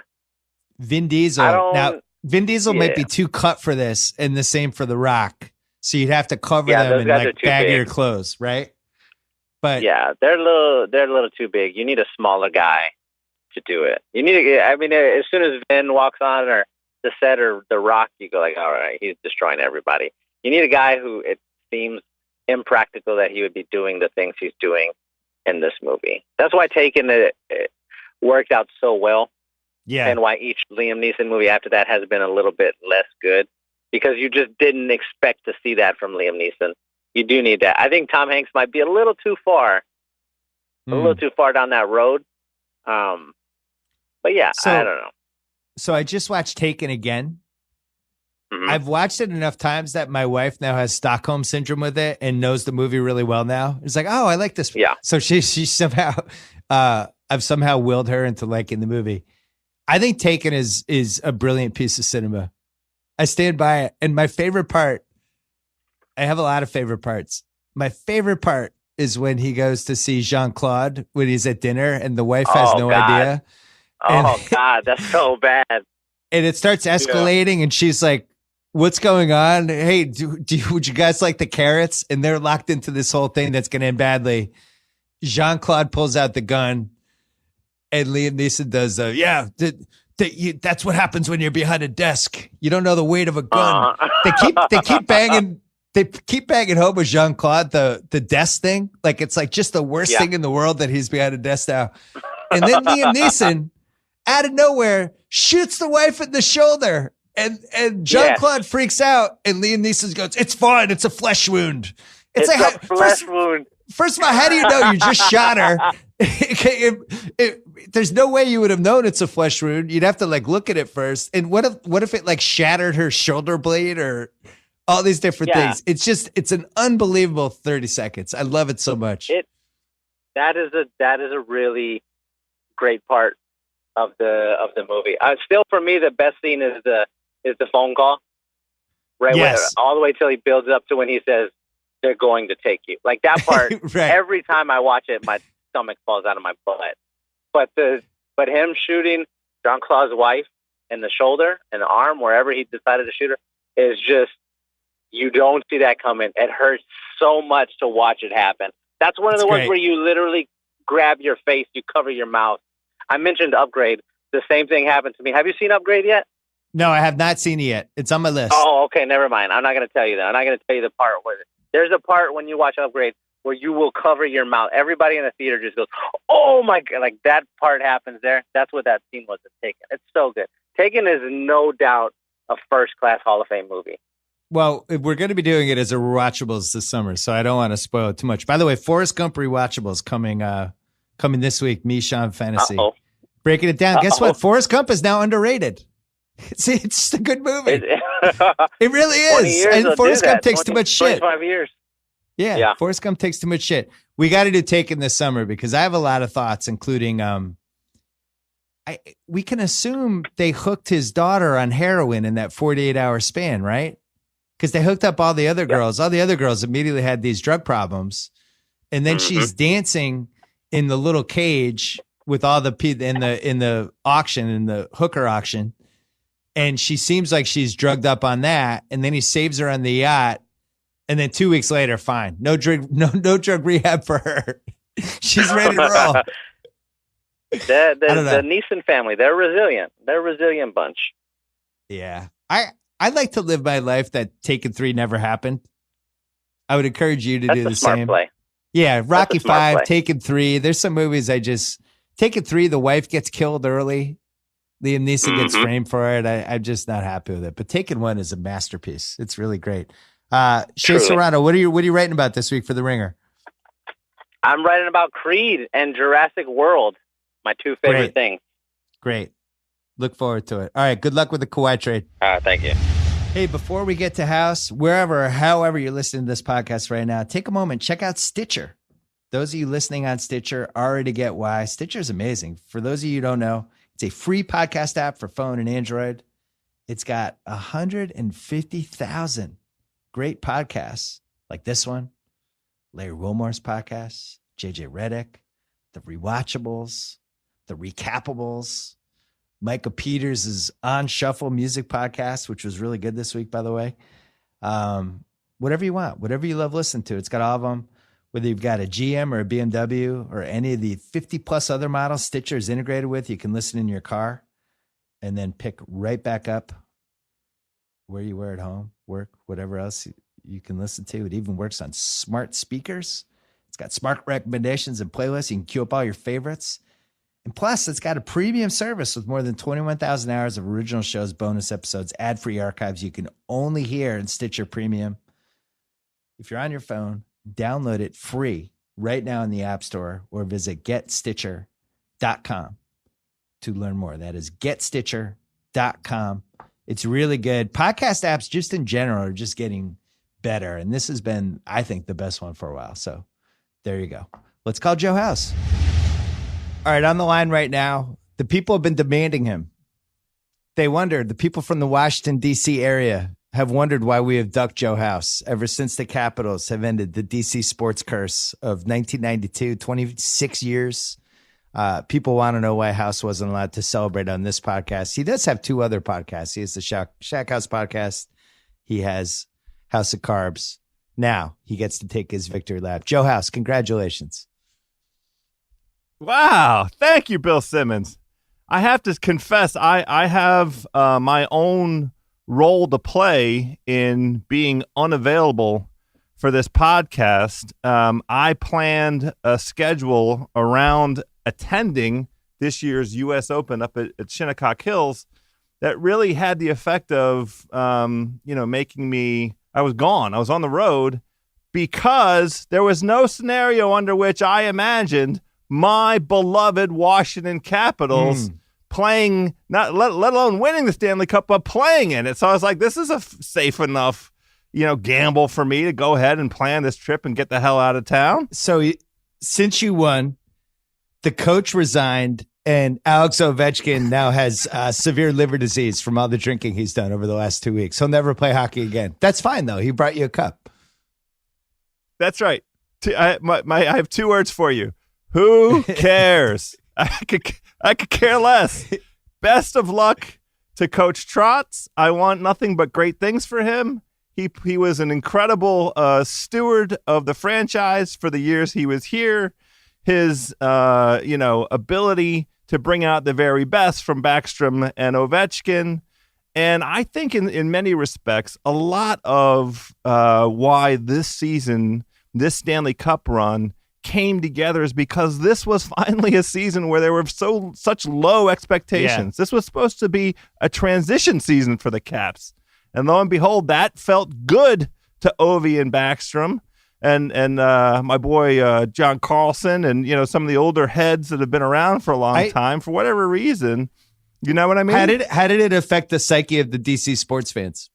Vin Diesel. Now, Vin Diesel might be too cut for this, and the same for The Rock. So you'd have to cover them in like baggier clothes, right? But yeah, they're a little too big. You need a smaller guy to do it. You need as soon as Vin walks on or the set or The Rock, you go like, all right, he's destroying everybody. You need a guy who it seems impractical that he would be doing the things he's doing in this movie. That's why Taken it worked out so well. Yeah. And why each Liam Neeson movie after that has been a little bit less good, because you just didn't expect to see that from Liam Neeson. You do need that. I think Tom Hanks might be a little too far down that road. But yeah, I don't know. So I just watched Taken again. Mm-hmm. I've watched it enough times that my wife now has Stockholm syndrome with it and knows the movie really well now. It's like, oh, I like this. Yeah. So she somehow, I've somehow willed her into liking the movie. I think Taken is a brilliant piece of cinema. I stand by it. And my favorite part, I have a lot of favorite parts. My favorite part is when he goes to see Jean-Claude when he's at dinner and the wife has no idea. God, that's so bad. And it starts escalating and she's like, what's going on? Hey, would you guys like the carrots? And they're locked into this whole thing that's going to end badly. Jean-Claude pulls out the gun and Liam Neeson does, that's what happens when you're behind a desk. You don't know the weight of a gun. They keep banging. They keep banging home with Jean-Claude, the desk thing. Like, it's like just the worst thing in the world that he's behind a desk now. And then Liam Neeson, out of nowhere, shoots the wife in the shoulder. And Jean-Claude freaks out. And Liam Neeson goes, it's fine. It's a flesh wound. It's like a flesh wound. First of all, how do you know you just shot her? There's no way you would have known it's a flesh wound. You'd have to like look at it first. And what if it like shattered her shoulder blade or all these different Yeah. things. It's an unbelievable 30 seconds. I love it so much. That is a really great part of the movie. Still, for me, the best scene is the phone call, right? Yes. All the way till he builds up to when he says they're going to take you. Like that part. Right. Every time I watch it, my stomach falls out of my butt. But him shooting Jean-Claude's wife in the shoulder and the arm, wherever he decided to shoot her, is just, you don't see that coming. It hurts so much to watch it happen. That's one of the ones where you literally grab your face, you cover your mouth. I mentioned Upgrade. The same thing happened to me. Have you seen Upgrade yet? No, I have not seen it yet. It's on my list. Oh, okay. Never mind. I'm not going to tell you that. I'm not going to tell you the part where there's a part when you watch Upgrade where you will cover your mouth. Everybody in the theater just goes, oh my God. Like that part happens there. That's what that scene was in Taken. It's so good. Taken is no doubt a first-class Hall of Fame movie. Well, we're going to be doing it as a rewatchables this summer, so I don't want to spoil it too much. By the way, Forrest Gump rewatchables coming this week. Me, Sean Fantasy. Uh-oh. Breaking it down. Guess what? Forrest Gump is now underrated. It's just a good movie. It really is. And Forrest Gump takes too much shit. 25 years. Yeah, Forrest Gump takes too much shit. We got to do Taken this summer because I have a lot of thoughts, including we can assume they hooked his daughter on heroin in that 48-hour span, right? Because they hooked up all the other girls. All the other girls immediately had these drug problems, and then she's dancing in the little cage with all the in the auction, in the hooker auction, and she seems like she's drugged up on that. And then he saves her on the yacht, and then 2 weeks later, fine, no drug rehab for her. She's ready to roll. The Neeson family, they're resilient. They're a resilient bunch. Yeah. I'd like to live my life that Taken 3 never happened. I would encourage you to do the same. Play. Yeah, Rocky 5, Taken 3. There's some movies Taken 3, the wife gets killed early. Liam Neeson gets framed for it. I'm just not happy with it. But Taken 1 is a masterpiece. It's really great. Shea Serrano, what are you writing about this week for The Ringer? I'm writing about Creed and Jurassic World, my two favorite things. Great. Look forward to it. All right. Good luck with the Kawhi trade. Thank you. Hey, before we get to house, wherever or however you're listening to this podcast right now, take a moment, check out Stitcher. Those of you listening on Stitcher already get why. Stitcher's amazing. For those of you who don't know, it's a free podcast app for phone and Android. It's got 150,000 great podcasts like this one, Larry Wilmore's podcast, JJ Redick, the Rewatchables, the Recapables, Micah Peters' On Shuffle music podcast, which was really good this week, by the way. Whatever you want, whatever you love listening to, it's got all of them. Whether you've got a GM or a BMW or any of the 50 plus other models Stitcher is integrated with, you can listen in your car and then pick right back up where you were at home, work, whatever else you can listen to. It even works on smart speakers. It's got smart recommendations and playlists. You can queue up all your favorites. And plus, it's got a premium service with more than 21,000 hours of original shows, bonus episodes, ad-free archives you can only hear in Stitcher Premium. If you're on your phone, download it free right now in the App Store or visit getstitcher.com to learn more. That is getstitcher.com. It's really good. Podcast apps just in general are just getting better. And this has been, I think, the best one for a while. So there you go. Let's call Joe House. All right, on the line right now, the people have been demanding him. They wondered, the people from the Washington, D.C. area have wondered why we have ducked Joe House ever since the Capitals have ended the D.C. sports curse of 1992, 26 years. People want to know why House wasn't allowed to celebrate on this podcast. He does have two other podcasts. He has the Shack House podcast. He has House of Carbs. Now he gets to take his victory lap. Joe House, congratulations. Wow. Thank you, Bill Simmons. I have to confess, I have my own role to play in being unavailable for this podcast. I planned a schedule around attending this year's U.S. Open up at Shinnecock Hills that really had the effect of, making me, I was gone. I was on the road because there was no scenario under which I imagined my beloved Washington Capitals playing, not let alone winning the Stanley Cup, but playing in it. So I was like, this is a safe enough gamble for me to go ahead and plan this trip and get the hell out of town? So since you won, the coach resigned, and Alex Ovechkin now has severe liver disease from all the drinking he's done over the last 2 weeks. He'll never play hockey again. That's fine, though. He brought you a cup. That's right. I have 2 words for you. Who cares? I could care less. Best of luck to Coach Trotz. I want nothing but great things for him. He was an incredible steward of the franchise for the years he was here. His ability to bring out the very best from Backstrom and Ovechkin. And I think in many respects, a lot of why this season, this Stanley Cup run came together is because this was finally a season where there were such low expectations. Yeah. This was supposed to be a transition season for the Caps. And lo and behold, that felt good to Ovi and Backstrom and my boy John Carlson and some of the older heads that have been around for a long time for whatever reason. You know what I mean? How did it affect the psyche of the DC sports fans?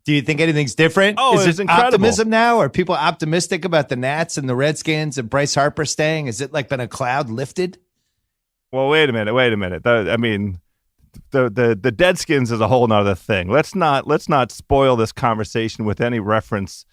Do you think anything's different? Oh, is it incredible. Optimism now? Are people optimistic about the Nats and the Redskins and Bryce Harper staying? Is it like been a cloud lifted? Well, wait a minute. The Deadskins is a whole nother thing. Let's not spoil this conversation with any reference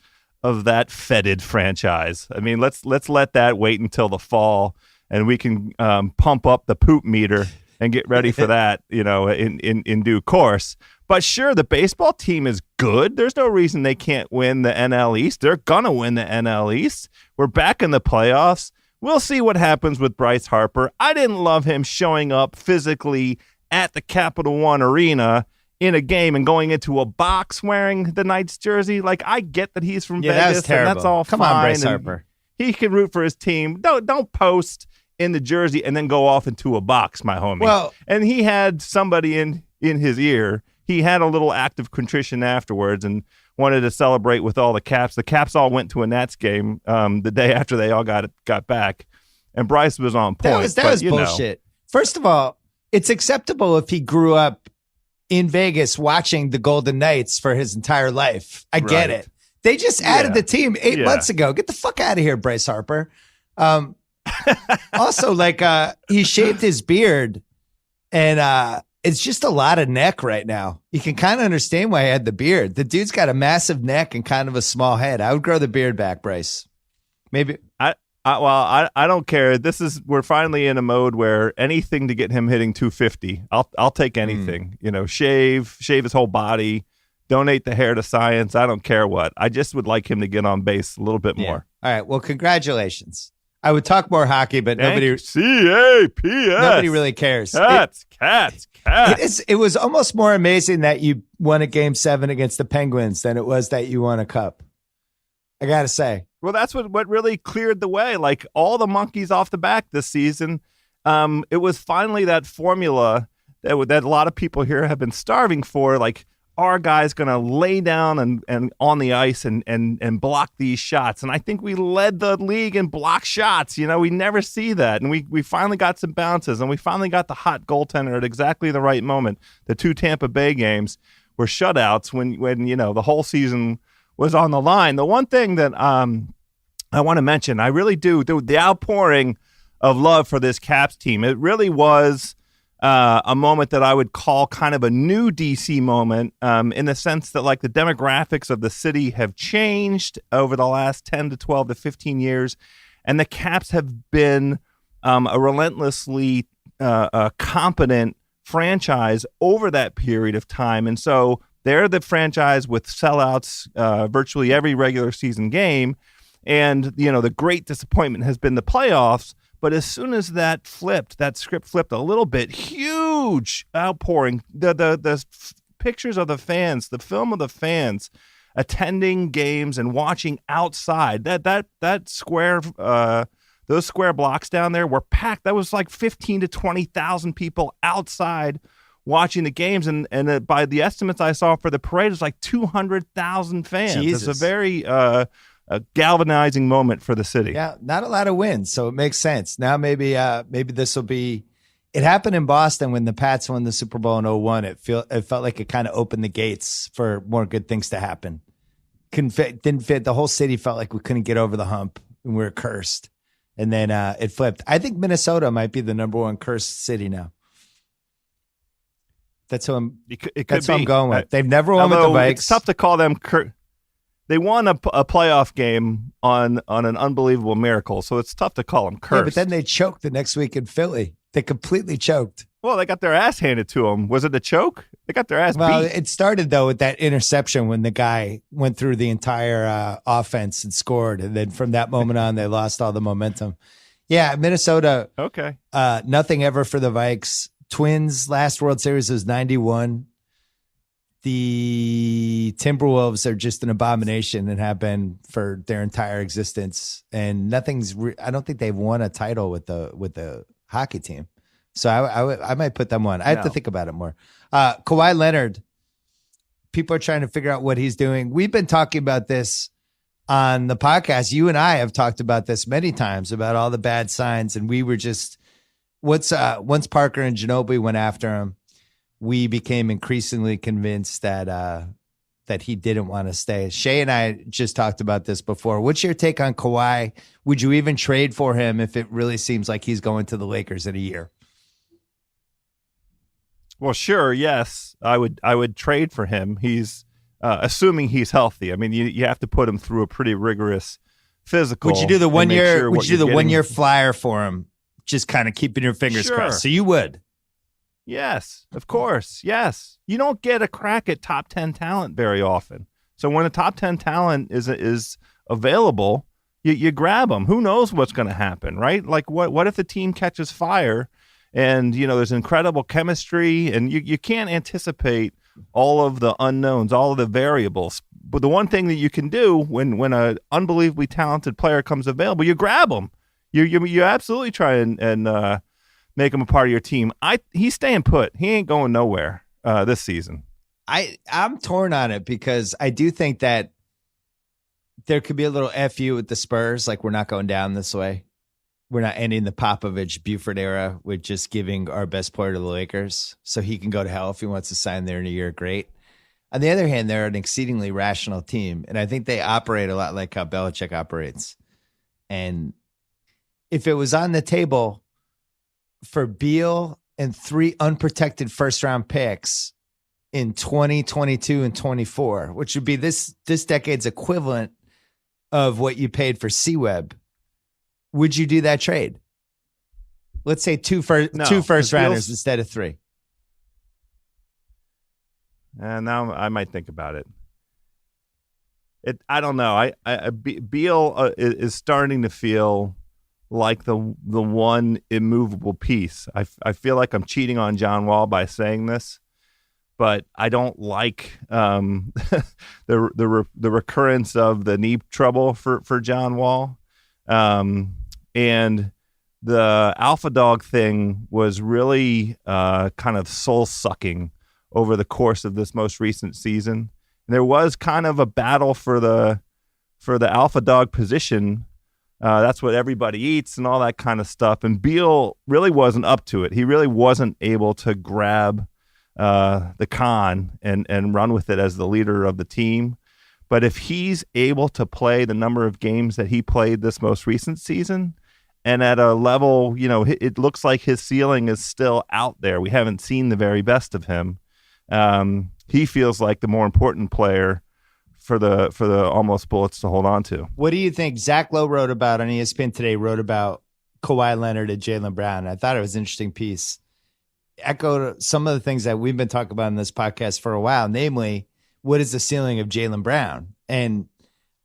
of that fetid franchise. I mean, let's let that wait until the fall, and we can pump up the poop meter and get ready for that, in due course. But sure, the baseball team is good. There's no reason they can't win the NL East. They're gonna win the NL East. We're back in the playoffs. We'll see what happens with Bryce Harper. I didn't love him showing up physically at the Capital One Arena in a game and going into a box wearing the Knights jersey. Like, I get that he's from Vegas, that was terrible. And that's all Come fine. on, Bryce Harper. He can root for his team. Don't post in the jersey and then go off into a box, my homie. Well, and he had somebody in his ear. He had a little act of contrition afterwards and wanted to celebrate with all the Caps. The Caps all went to a Nats game the day after they all got back, and Bryce was on point. That was bullshit. First of all, it's acceptable if he grew up in Vegas watching the Golden Knights for his entire life. I get it. They just added the team 8 months ago. Get the fuck out of here, Bryce Harper. Also, he shaved his beard, and it's just a lot of neck right now. You can kind of understand why he had the beard. The dude's got a massive neck and kind of a small head. I would grow the beard back, Bryce. Maybe. I don't care. We're finally in a mode where anything to get him hitting 250. I'll take anything. Shave his whole body, donate the hair to science. I don't care what. I just would like him to get on base a little bit more. All right. Well, congratulations. I would talk more hockey, but nobody really cares. Cats. It was almost more amazing that you won a Game 7 against the Penguins than it was that you won a cup. I got to say. Well, that's what really cleared the way. Like, all the monkeys off the back this season, it was finally that formula that a lot of people here have been starving for. Like, our guy's going to lay down and on the ice and block these shots. And I think we led the league in block shots. We never see that. And we finally got some bounces, and we finally got the hot goaltender at exactly the right moment. The 2 Tampa Bay games were shutouts when the whole season was on the line. The one thing that I want to mention, I really do, the outpouring of love for this Caps team, it really was a moment that I would call kind of a new DC moment, in the sense that, like, the demographics of the city have changed over the last 10 to 12 to 15 years, and the Caps have been a relentlessly competent franchise over that period of time. And so they're the franchise with sellouts virtually every regular season game. And, the great disappointment has been the playoffs. But as soon as that script flipped a little bit, huge outpouring. The pictures of the fans, the film of the fans attending games and watching outside. That square, those square blocks down there were packed. That was like 15 to 20,000 people outside watching the games, and by the estimates I saw for the parade, it was like 200,000 fans. Jesus. It's a very galvanizing moment for the city. Yeah, not a lot of wins, so it makes sense. Now maybe this will be. It happened in Boston when the Pats won the Super Bowl in 2001. It felt like it kind of opened the gates for more good things to happen. didn't fit. The whole city felt like we couldn't get over the hump and we were cursed. And then it flipped. I think Minnesota might be the number one cursed city now. That's who I'm. That's who I'm going with. They've never won with the Vikes. It's tough to call them. They won a playoff game on an unbelievable miracle, so it's tough to call them cursed. Yeah, but then they choked the next week in Philly. They completely choked. Well, they got their ass handed to them. Was it a choke? They got their ass beat. It started, though, with that interception when the guy went through the entire offense and scored. And then from that moment on, they lost all the momentum. Yeah, Minnesota. Okay. Nothing ever for the Vikes. Twins last World Series was 91. The Timberwolves are just an abomination and have been for their entire existence. And nothing's. I don't think they've won a title with the hockey team. So I might put them on. I have to think about it more. Kawhi Leonard. People are trying to figure out what he's doing. We've been talking about this on the podcast. You and I have talked about this many times about all the bad signs, and we were just. Once Parker and Ginobili went after him, we became increasingly convinced that he didn't want to stay. Shay and I just talked about this before. What's your take on Kawhi? Would you even trade for him if it really seems like he's going to the Lakers in a year? Well, sure, yes, I would trade for him. He's assuming he's healthy. I mean, you have to put him through a pretty rigorous physical. Would you do the 1 year? Would you do the 1 year flyer for him? Just kind of keeping your fingers crossed. So you would. Yes, of course. Yes. You don't get a crack at top 10 talent very often. So when a top 10 talent is available, you grab them. Who knows what's going to happen, right? Like what if the team catches fire and, there's incredible chemistry and you can't anticipate all of the unknowns, all of the variables. But the one thing that you can do when an unbelievably talented player comes available, you grab them. You absolutely try and make him a part of your team. He's staying put. He ain't going nowhere this season. I'm torn on it because I do think that there could be a little FU with the Spurs. Like, we're not going down this way. We're not ending the Popovich Buford era with just giving our best player to the Lakers so he can go to hell if he wants to sign there in a year. Great. On the other hand, they're an exceedingly rational team, and I think they operate a lot like how Belichick operates. And if it was on the table for Beal and 3 unprotected first-round picks in 2022 and 24, which would be this decade's equivalent of what you paid for C-Web, would you do that trade? Let's say two first-rounders instead of 3. And now I might think about it. I don't know. Beal is starting to feel like the one immovable piece. I feel like I'm cheating on John Wall by saying this, but I don't like the recurrence of the knee trouble for John Wall, and the alpha dog thing was really kind of soul sucking over the course of this most recent season. And there was kind of a battle for the alpha dog position. That's what everybody eats and all that kind of stuff. And Beal really wasn't up to it. He really wasn't able to grab the con and run with it as the leader of the team. But if he's able to play the number of games that he played this most recent season and at a level, it looks like his ceiling is still out there. We haven't seen the very best of him. He feels like the more important player for the almost bullets to hold on to. What do you think? Zach Lowe wrote about on ESPN today, wrote about Kawhi Leonard and Jaylen Brown. I thought it was an interesting piece. Echoed some of the things that we've been talking about in this podcast for a while, namely, what is the ceiling of Jaylen Brown? And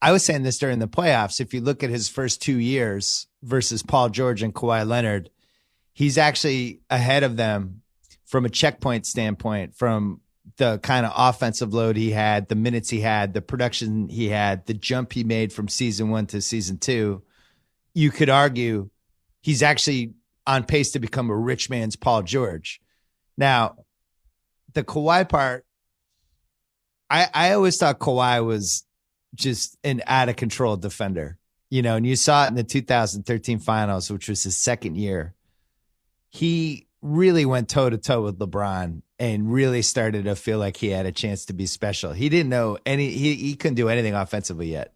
I was saying this during the playoffs. If you look at his first 2 years versus Paul George and Kawhi Leonard, he's actually ahead of them from a checkpoint standpoint, from the kind of offensive load he had, the minutes he had, the production he had, the jump he made from season 1 to season 2. You could argue he's actually on pace to become a rich man's Paul George. Now, the Kawhi part, I always thought Kawhi was just an out-of-control defender. And you saw it in the 2013 finals, which was his second year. He really went toe to toe with LeBron and really started to feel like he had a chance to be special. He didn't know he couldn't do anything offensively yet.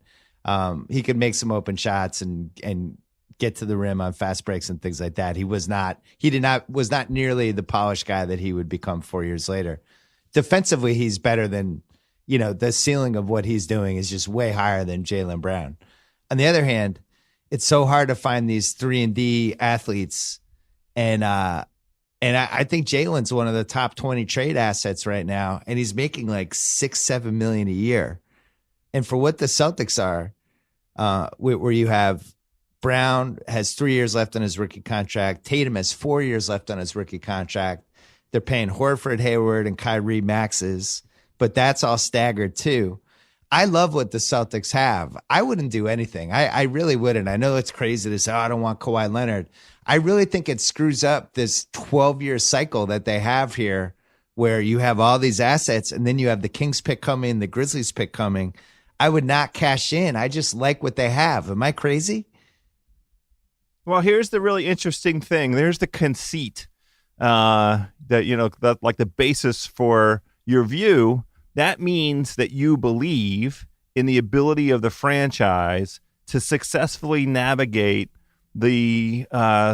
He could make some open shots and get to the rim on fast breaks and things like that. He was not nearly the polished guy that he would become 4 years later. Defensively, he's better than, the ceiling of what he's doing is just way higher than Jaylen Brown. On the other hand, it's so hard to find these 3-and-D athletes. And I think Jaylen's one of the top 20 trade assets right now. And he's making like $6-7 million a year. And for what the Celtics are, where you have Brown has 3 years left on his rookie contract. Tatum has 4 years left on his rookie contract. They're paying Horford, Hayward, and Kyrie maxes, but that's all staggered too. I love what the Celtics have. I wouldn't do anything. I really wouldn't. I know it's crazy to say, I don't want Kawhi Leonard. I really think it screws up this 12-year cycle that they have here where you have all these assets and then you have the Kings pick coming, the Grizzlies pick coming. I would not cash in. I just like what they have. Am I crazy? Well, here's the really interesting thing. There's the conceit that like the basis for your view. That means that you believe in the ability of the franchise to successfully navigate the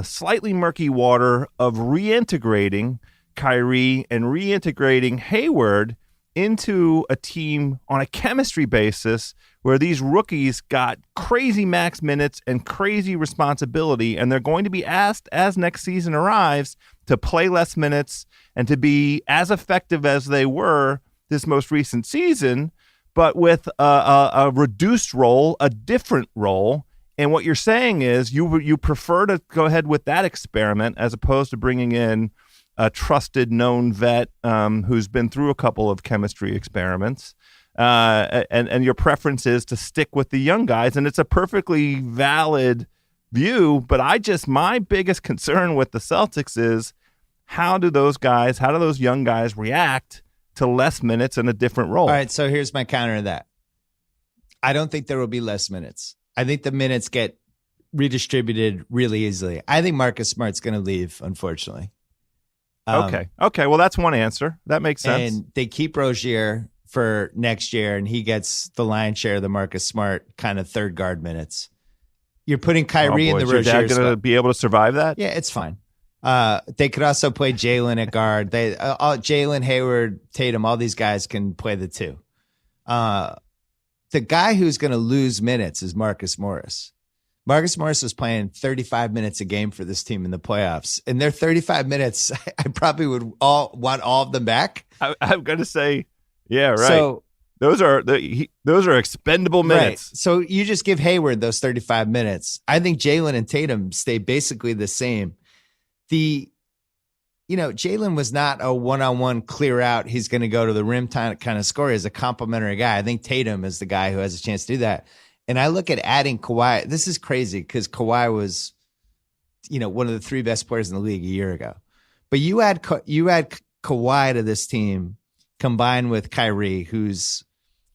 slightly murky water of reintegrating Kyrie and reintegrating Hayward into a team on a chemistry basis where these rookies got crazy max minutes and crazy responsibility, and they're going to be asked as next season arrives to play less minutes and to be as effective as they were this most recent season, but with a reduced role, a different role. And what you're saying is you prefer to go ahead with that experiment as opposed to bringing in a trusted, known vet who's been through a couple of chemistry experiments, and your preference is to stick with the young guys, and it's a perfectly valid view. But my biggest concern with the Celtics is how do those young guys react to less minutes and a different role? All right, so here's my counter to that. I don't think there will be less minutes. I think the minutes get redistributed really easily. I think Marcus Smart's going to leave, unfortunately. Okay. Well, that's one answer. That makes sense. And they keep Rozier for next year, and he gets the lion's share of the Marcus Smart kind of third guard minutes. You're putting Kyrie in the Rozier spot. Is your dad going to be able to survive that? Yeah, it's fine. They could also play Jaylen at guard. Jaylen, Hayward, Tatum, all these guys can play the two. The guy who's going to lose minutes is Marcus Morris. Marcus Morris was playing 35 minutes a game for this team in the playoffs. And their 35 minutes, I probably would want all of them back. I'm going to say, yeah, right. So those are expendable minutes. Right. So you just give Hayward those 35 minutes. I think Jaylen and Tatum stay basically the same. Jaylen was not a one-on-one clear out. He's going to go to the rim kind of scorer. He's a complimentary guy. I think Tatum is the guy who has a chance to do that. And I look at adding Kawhi. This is crazy because Kawhi was, one of the three best players in the league a year ago. But you add Kawhi to this team combined with Kyrie, who's,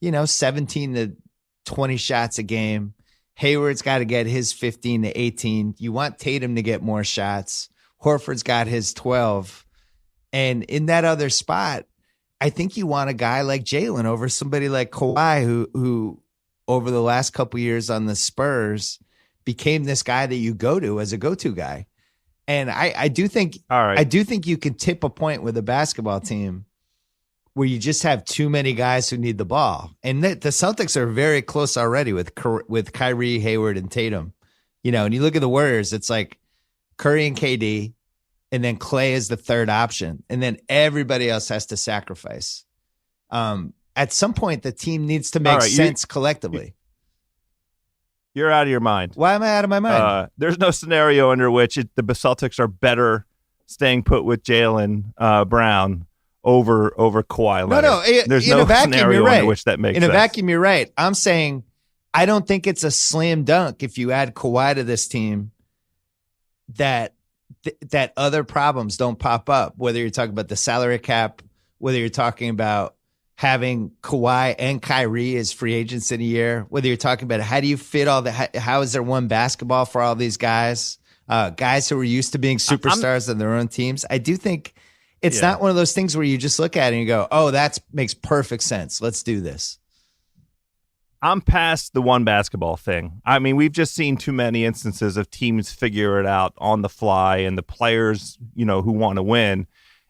17 to 20 shots a game. Hayward's got to get his 15 to 18. You want Tatum to get more shots. Horford's got his 12. And in that other spot, I think you want a guy like Jaylen over somebody like Kawhi who over the last couple of years on the Spurs became this guy that you go to as a go-to guy. And I do think you can tip a point with a basketball team where you just have too many guys who need the ball. And the Celtics are very close already with Kyrie, Hayward, and Tatum. And you look at the Warriors, it's like Curry and KD, and then Clay is the third option. And then everybody else has to sacrifice. At some point, the team needs to make sense collectively. You're out of your mind. Why am I out of my mind? There's no scenario under which the Celtics are better staying put with Jaylen Brown over Kawhi Leonard. No. There's in no a vacuum, scenario you're right. under which that makes sense. In a vacuum, you're right. I'm saying I don't think it's a slam dunk if you add Kawhi to this team that other problems don't pop up, whether you're talking about the salary cap, whether you're talking about having Kawhi and Kyrie as free agents in a year, whether you're talking about how do you fit how is there one basketball for all these guys? guys who were used to being superstars on their own teams. I do think it's not one of those things where you just look at it and you go, oh, that makes perfect sense. Let's do this. I'm past the one basketball thing. I mean, we've just seen too many instances of teams figure it out on the fly and the players, who want to win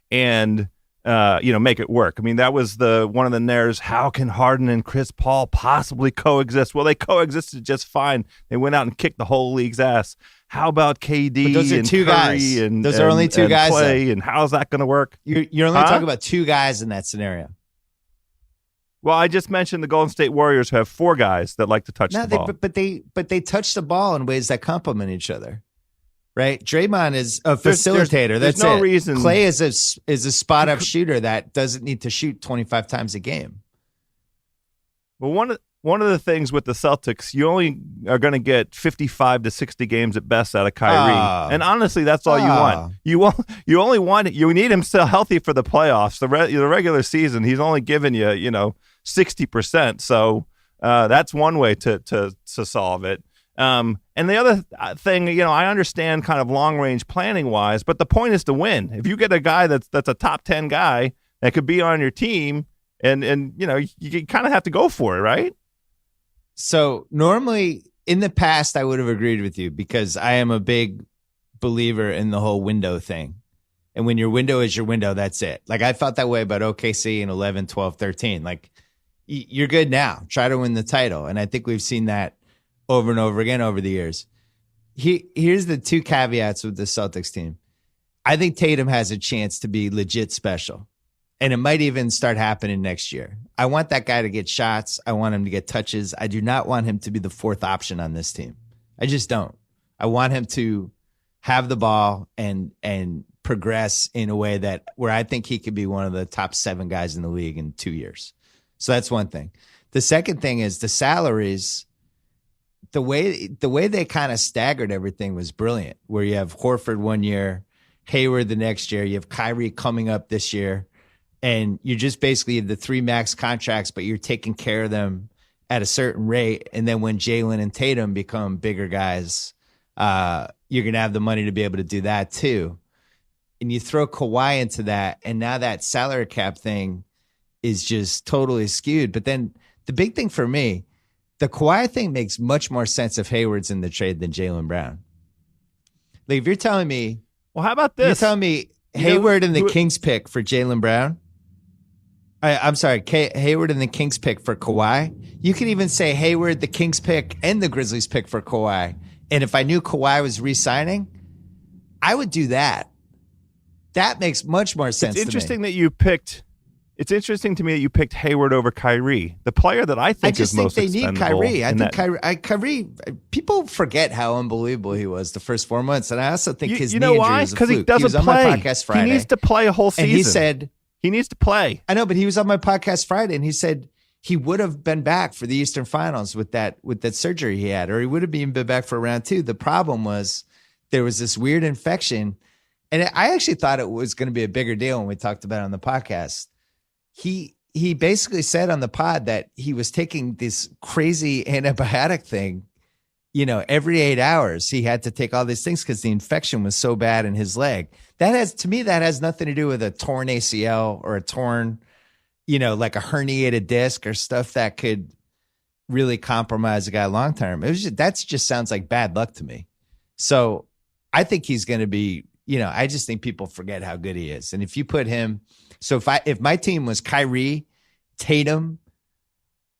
and, make it work. I mean, that was one of the narratives. How can Harden and Chris Paul possibly coexist? Well, they coexisted just fine. They went out and kicked the whole league's ass. How about KD but those are and two Curry guys. and those are only two guys. Clay, and how's that going to work? You're only talking about two guys in that scenario. Well, I just mentioned the Golden State Warriors have 4 guys that like to touch the ball. But they touch the ball in ways that complement each other, right? Draymond is a facilitator. There's no reason. Clay is a spot up shooter that doesn't need to shoot 25 times a game. Well, one of the things with the Celtics, you only are going to get 55 to 60 games at best out of Kyrie, and honestly, that's all you want. You only want it. You need him still healthy for the playoffs. The regular season, he's only giving you 60%. So that's one way to solve it. And the other thing, I understand kind of long range planning wise, but the point is to win. If you get a guy that's a top 10 guy that could be on your team, and you kind of have to go for it, right? So normally in the past, I would have agreed with you because I am a big believer in the whole window thing. And when your window is your window, that's it. Like I felt that way about OKC in 11, 12, 13. Like you're good now. Try to win the title. And I think we've seen that over and over again over the years. Here's the 2 caveats with the Celtics team. I think Tatum has a chance to be legit special. And it might even start happening next year. I want that guy to get shots. I want him to get touches. I do not want him to be the 4th option on this team. I just don't. I want him to have the ball and progress in a way where I think he could be one of the top 7 guys in the league in 2 years. So that's one thing. The second thing is the salaries. The way they kind of staggered everything was brilliant, where you have Horford 1 year, Hayward the next year, you have Kyrie coming up this year. And you just basically have the 3 max contracts, but you're taking care of them at a certain rate. And then when Jalen and Tatum become bigger guys, you're going to have the money to be able to do that too. And you throw Kawhi into that, and now that salary cap thing is just totally skewed. But then the big thing for me, the Kawhi thing makes much more sense if Hayward's in the trade than Jaylen Brown. Like if you're telling me, well, how about this? You're telling me Hayward and the Kings pick for Jaylen Brown. I'm sorry, Hayward and the Kings pick for Kawhi. You could even say Hayward, the Kings pick, and the Grizzlies pick for Kawhi. And if I knew Kawhi was re-signing, I would do that. That makes much more sense. It's interesting that you picked. It's interesting to me that you picked Hayward over Kyrie, the player that I think is most expendable. I just think they need Kyrie. I think Kyrie. People forget how unbelievable he was the first 4 months, and I also think his knee injury was a fluke. Because he doesn't play. On my podcast Friday. He needs to play a whole season. And he said. He needs to play. I know, but he was on my podcast Friday, and he said he would have been back for the Eastern Finals with that surgery he had, or he would have even been back for round 2. The problem was there was this weird infection, and I actually thought it was going to be a bigger deal when we talked about it on the podcast. He basically said on the pod that he was taking this crazy antibiotic thing, every 8 hours. He had to take all these things because the infection was so bad in his leg. That has nothing to do with a torn ACL or a torn, like a herniated disc or stuff that could really compromise a guy long term. That just sounds like bad luck to me. So I think he's going to be, I just think people forget how good he is. And if you put him, so if my team was Kyrie, Tatum,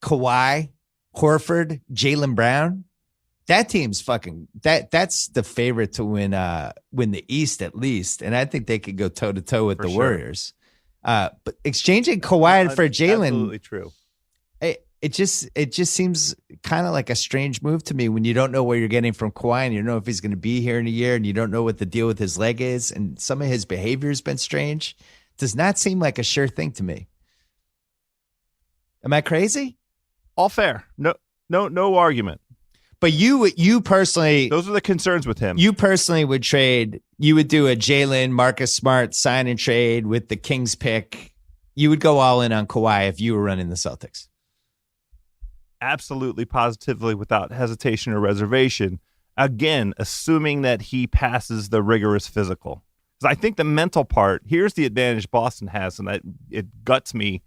Kawhi, Horford, Jaylen Brown, that team's that's the favorite to win the East at least. And I think they could go toe to toe with the Warriors. But exchanging Kawhi for Jaylen, absolutely true. It just seems kind of like a strange move to me when you don't know where you're getting from Kawhi and you don't know if he's going to be here in a year and you don't know what the deal with his leg is. And some of his behavior has been strange. Does not seem like a sure thing to me. Am I crazy? All fair. No argument. But you personally, those are the concerns with him. You personally would trade. You would do a Jalen, Marcus Smart sign and trade with the Kings pick. You would go all in on Kawhi if you were running the Celtics. Absolutely, positively, without hesitation or reservation. Again, assuming that he passes the rigorous physical. Because I think the mental part, here's the advantage Boston has, and it guts me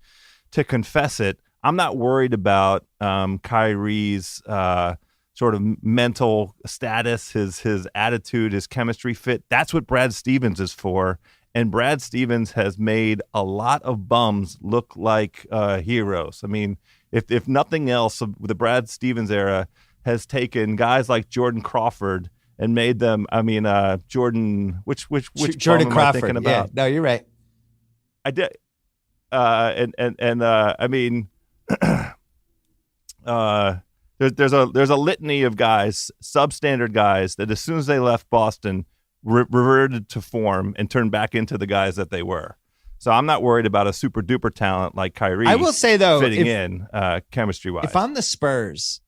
to confess it. I'm not worried about Kyrie's sort of mental status, his attitude, his chemistry fit. That's what Brad Stevens is for. And Brad Stevens has made a lot of bums look like heroes. I mean, if nothing else, the Brad Stevens era has taken guys like Jordan Crawford and made them. I mean, Jordan, which Jordan am Crawford? I thinking about? Yeah, no, you're right. I did, I mean, there's a litany of guys, substandard guys, that as soon as they left Boston, reverted to form and turned back into the guys that they were. So I'm not worried about a super duper talent like Kyrie. I will say though, fitting in chemistry wise. If I'm the Spurs,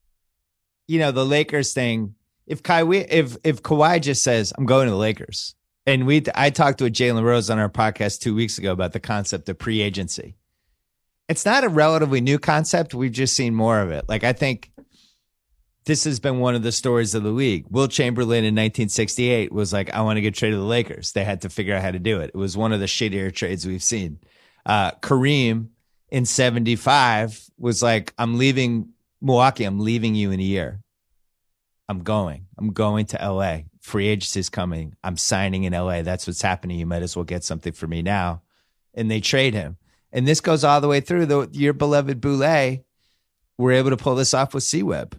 the Lakers thing. If Kawhi just says I'm going to the Lakers, and I talked with Jalen Rose on our podcast 2 weeks ago about the concept of pre-agency. It's not a relatively new concept. We've just seen more of it. Like, I think this has been one of the stories of the league. Will Chamberlain in 1968 was like, I want to get traded to the Lakers. They had to figure out how to do it. It was one of the shittier trades we've seen. Kareem in 75 was like, I'm leaving Milwaukee. I'm leaving you in a year. I'm going to LA. Free agency's coming. I'm signing in LA. That's what's happening. You might as well get something for me now. And they trade him. And this goes all the way through. Your beloved Boulay were able to pull this off with C-Web.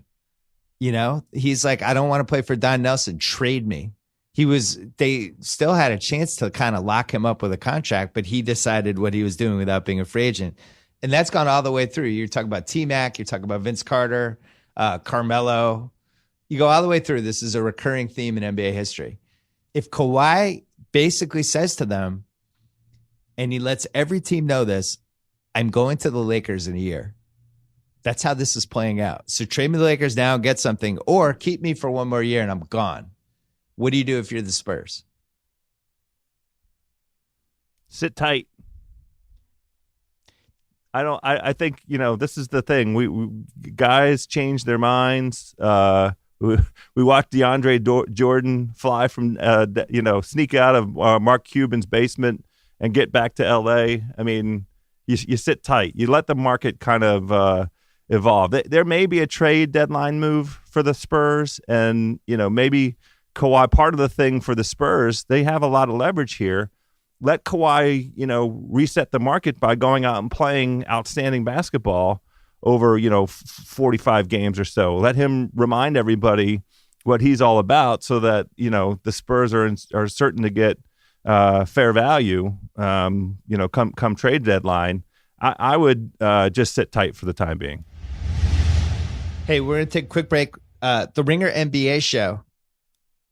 He's like, I don't want to play for Don Nelson. Trade me. They still had a chance to kind of lock him up with a contract, but he decided what he was doing without being a free agent. And that's gone all the way through. You're talking about T-Mac. You're talking about Vince Carter, Carmelo. You go all the way through. This is a recurring theme in NBA history. If Kawhi basically says to them, and he lets every team know this, I'm going to the Lakers in a year. That's how this is playing out. So trade me to the Lakers now and get something, or keep me for one more year and I'm gone. What do you do if you're the Spurs? Sit tight. I think, this is the thing. We guys change their minds. We watched DeAndre Jordan fly from, sneak out of Mark Cuban's basement and get back to L.A. I mean, you sit tight. You let the market kind of evolve. There may be a trade deadline move for the Spurs, and maybe Kawhi. Part of the thing for the Spurs, they have a lot of leverage here. Let Kawhi, reset the market by going out and playing outstanding basketball over 45 games or so. Let him remind everybody what he's all about, so that the Spurs are certain to get fair value, come trade deadline. I would just sit tight for the time being. Hey, we're going to take a quick break. The Ringer NBA show,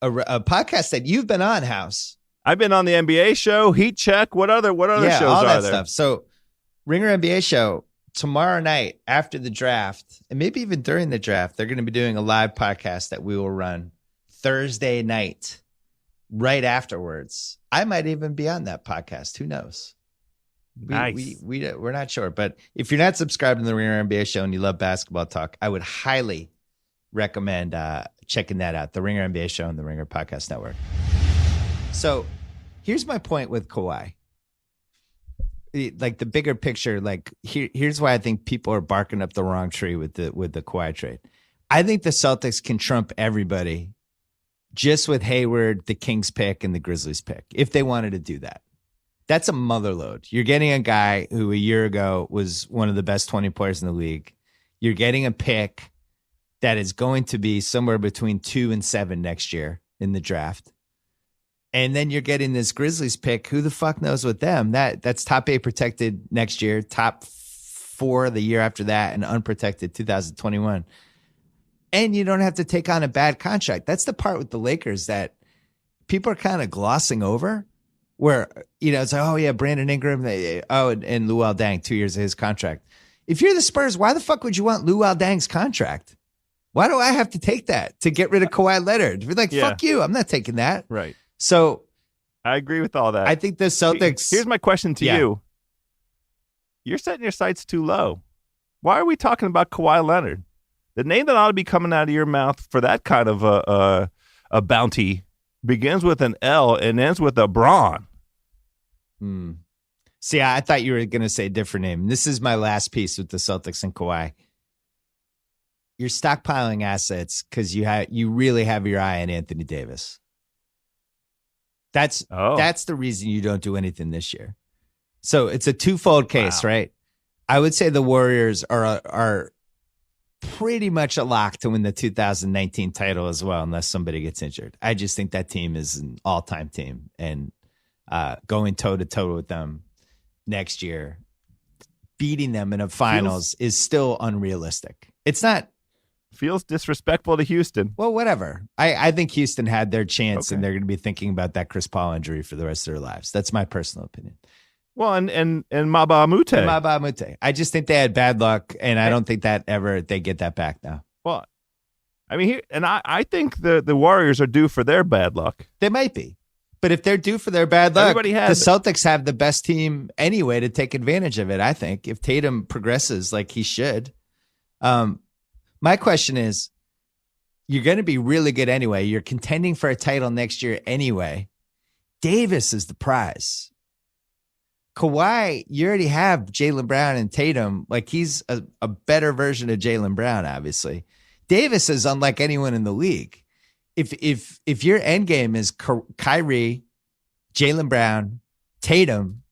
a podcast that you've been on, House. I've been on the NBA show, Heat Check. What other shows all are that there? Stuff. So Ringer NBA show, tomorrow night after the draft, and maybe even during the draft, they're going to be doing a live podcast that we will run Thursday night right afterwards. I might even be on that podcast. Who knows? Nice. We're not sure. But if you're not subscribed to the Ringer NBA show and you love basketball talk, I would highly recommend checking that out. The Ringer NBA show and the Ringer Podcast Network. So here's my point with Kawhi. Like the bigger picture, here's why I think people are barking up the wrong tree with the Kawhi trade. I think the Celtics can trump everybody just with Hayward, the Kings pick, and the Grizzlies pick, if they wanted to do that. That's a motherload. You're getting a guy who a year ago was one of the best 20 players in the league. You're getting a pick that is going to be somewhere between 2 and 7 next year in the draft. And then you're getting this Grizzlies pick. Who the fuck knows with them? That's top 8 protected next year, top 4 the year after that, and unprotected 2021. And you don't have to take on a bad contract. That's the part with the Lakers that people are kind of glossing over, where, it's like, oh yeah, Brandon Ingram, and Luol Deng, 2 years of his contract. If you're the Spurs, why the fuck would you want Luol Deng's contract? Why do I have to take that to get rid of Kawhi Leonard? You're like, fuck you. I'm not taking that. Right. So I agree with all that. I think the Celtics. Here's my question to you. You're setting your sights too low. Why are we talking about Kawhi Leonard? The name that ought to be coming out of your mouth for that kind of a bounty begins with an L and ends with a Braun. See, I thought you were going to say a different name. This is my last piece with the Celtics and Kawhi. You're stockpiling assets because you really have your eye on Anthony Davis. That's the reason you don't do anything this year. So it's a twofold case, right? I would say the Warriors are pretty much a lock to win the 2019 title as well, unless somebody gets injured. I just think that team is an all-time team, and going toe-to-toe with them next year, beating them in a finals is still unrealistic. It's not. Feels disrespectful to Houston. Well, whatever. I think Houston had their chance, and they're going to be thinking about that Chris Paul injury for the rest of their lives. That's my personal opinion. Well, and Mbah a Moute. Mbah a Moute. I just think they had bad luck, and I don't think that ever they get that back now. Well, I mean, I think the Warriors are due for their bad luck. They might be. But if they're due for their bad luck, the Celtics have the best team anyway to take advantage of it, I think, if Tatum progresses like he should. My question is, you're going to be really good anyway. You're contending for a title next year anyway. Davis is the prize. Kawhi, you already have Jaylen Brown and Tatum. Like, he's a better version of Jaylen Brown, obviously. Davis is unlike anyone in the league. If your end game is Kyrie, Jaylen Brown, Tatum,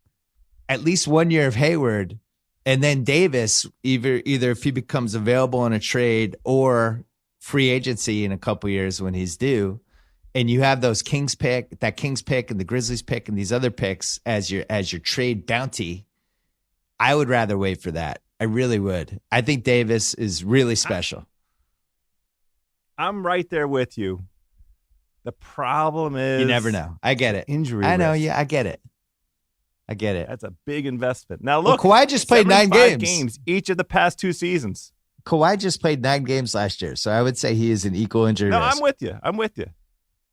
at least 1 year of Hayward, and then Davis, either if he becomes available in a trade or free agency in a couple years when he's due, and you have those Kings pick and the Grizzlies pick and these other picks as your trade bounty, I would rather wait for that. I really would. I think Davis is really special. I'm right there with you. The problem is you never know. I get it. Injury. I know. Risk. Yeah, I get it. That's a big investment. Now look, Kawhi just played 9 games each of the past 2 seasons. Kawhi just played 9 games last year, so I would say he is an equal injury risk. I'm with you.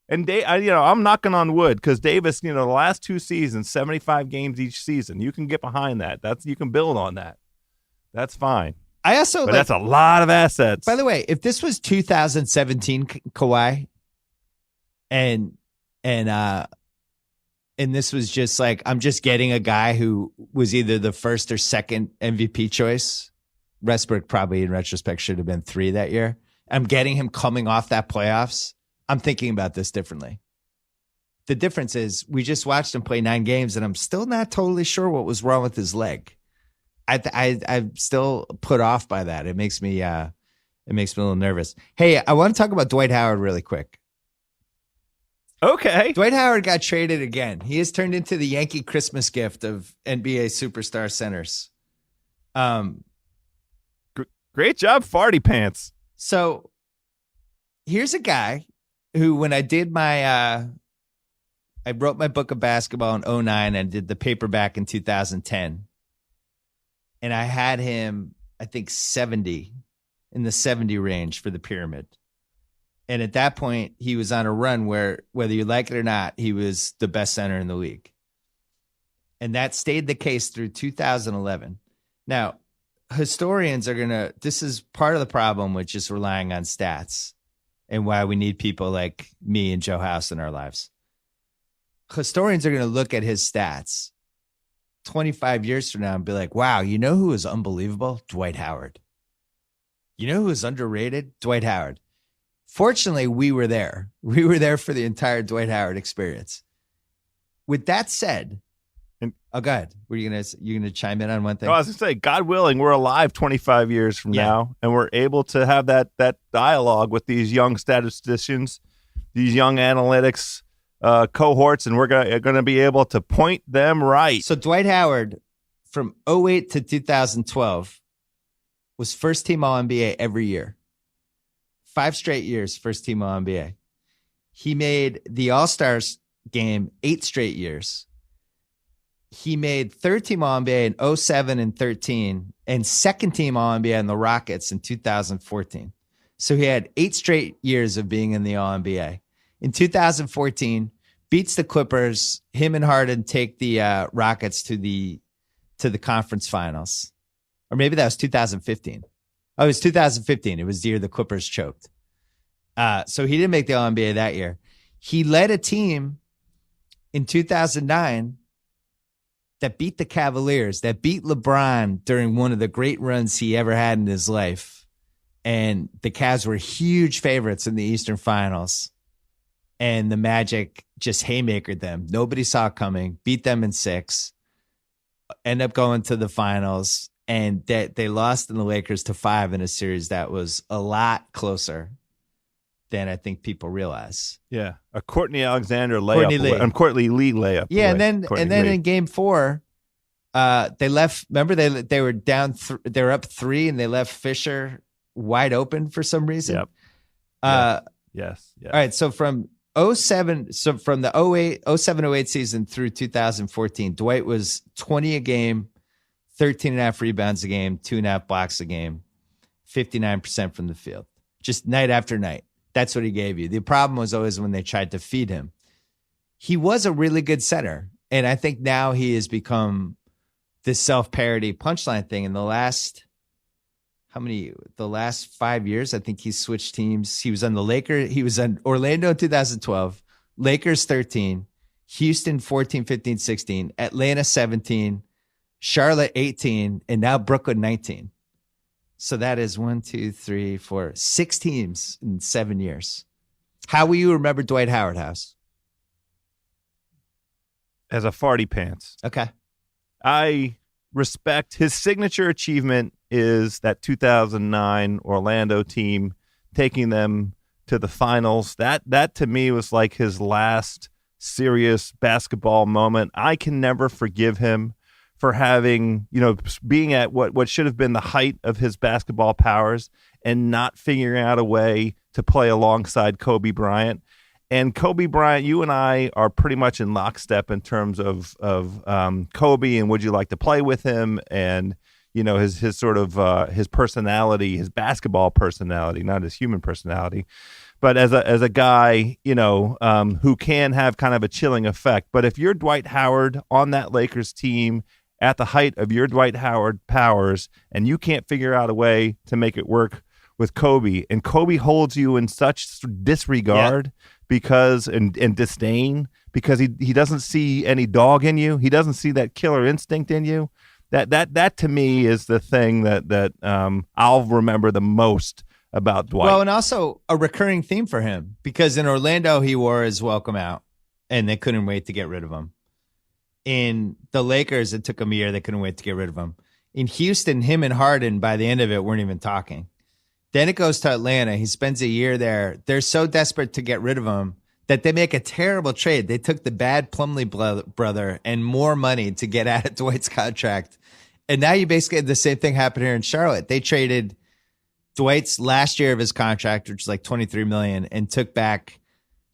And I'm knocking on wood because Davis, the last 2 seasons, 75 games each season. You can get behind that. You can build on that. That's fine. But that's a lot of assets. By the way, if this was 2017 Kawhi, and this was just like, I'm just getting a guy who was either the first or second MVP choice. Westbrook probably in retrospect should have been 3 that year. I'm getting him coming off that playoffs. I'm thinking about this differently. The difference is we just watched him play 9 games, and I'm still not totally sure what was wrong with his leg. I'm still put off by that. It makes me a little nervous. Hey, I want to talk about Dwight Howard really quick. Okay. Dwight Howard got traded again. He has turned into the Yankee Christmas gift of NBA superstar centers. Great job, Farty Pants. So here's a guy who, when I did I wrote my book of basketball in 2009 and did the paperback in 2010. And I had him, I think, 70, in the 70 range for the pyramid. And at that point, he was on a run where, whether you like it or not, he was the best center in the league. And that stayed the case through 2011. Now, historians are this is part of the problem with just relying on stats and why we need people like me and Joe House in our lives. Historians are going to look at his stats 25 years from now and be like, wow, you know who is unbelievable? Dwight Howard. You know who is underrated? Dwight Howard. Fortunately, we were there. We were there for the entire Dwight Howard experience. With that said, go ahead. Were you gonna chime in on one thing? No, I was gonna say, God willing, we're alive 25 years from now, and we're able to have that dialogue with these young statisticians, these young analytics cohorts, and we're gonna be able to point them right. So Dwight Howard, from 2008 to 2012, was first team All-NBA every year. 5 straight years, first team All-NBA. He made the All-Stars game 8 straight years. He made third team All-NBA in 07 and 13 and second team All-NBA in the Rockets in 2014. So he had 8 straight years of being in the All-NBA. In 2014, beats the Clippers. Him and Harden take the Rockets to the conference finals. Or maybe that was 2015. Oh, it was 2015. It was the year the Clippers choked. So he didn't make the All-NBA that year. He led a team in 2009 that beat the Cavaliers, that beat LeBron during one of the great runs he ever had in his life. And the Cavs were huge favorites in the Eastern Finals. And the Magic just haymakered them. Nobody saw it coming, beat them in 6, end up going to the finals. And they lost in the Lakers to 5 in a series that was a lot closer than I think people realize. Yeah, a Courtney Alexander layup, Courtney Lee layup. Yeah, and then in Game 4, they left. Remember, they were down. They were up 3, and they left Fisher wide open for some reason. Yep. Yes. All right. So from 07, from the 07-08 season through 2014, Dwight was 20 a game, 13.5 rebounds a game, 2.5 blocks a game, 59% from the field, just night after night. That's what he gave you. The problem was always when they tried to feed him. He was a really good center. And I think now he has become this self-parody punchline thing. In the last 5 years, I think he's switched teams. He was on the Lakers. He was on Orlando in 2012, Lakers 13, Houston 14, 15, 16, Atlanta 17, Charlotte 18, and now Brooklyn 19. So that is 6 teams in 7 years. How will you remember Dwight Howard House? As a farty pants. Okay. I respect his signature achievement is that 2009 Orlando team taking them to the finals. That to me was like his last serious basketball moment. I can never forgive him for having, being at what should have been the height of his basketball powers and not figuring out a way to play alongside Kobe Bryant. And Kobe Bryant, you and I are pretty much in lockstep in terms of Kobe and would you like to play with him and, his sort of his personality, his basketball personality, not his human personality, but as a guy, who can have kind of a chilling effect. But if you're Dwight Howard on that Lakers team at the height of your Dwight Howard powers and you can't figure out a way to make it work with Kobe, and Kobe holds you in such disregard because and disdain because he doesn't see any dog in you, he doesn't see that killer instinct in you. That to me is the thing that I'll remember the most about Dwight. Well, and also a recurring theme for him because in Orlando he wore his welcome out, and they couldn't wait to get rid of him. In the Lakers, it took him a year. They couldn't wait to get rid of him. In Houston, him and Harden, by the end of it, weren't even talking. Then it goes to Atlanta. He spends a year there. They're so desperate to get rid of him that they make a terrible trade. They took the bad Plumlee brother and more money to get out of Dwight's contract. And now you basically had the same thing happen here in Charlotte. They traded Dwight's last year of his contract, which is like $23 million, and took back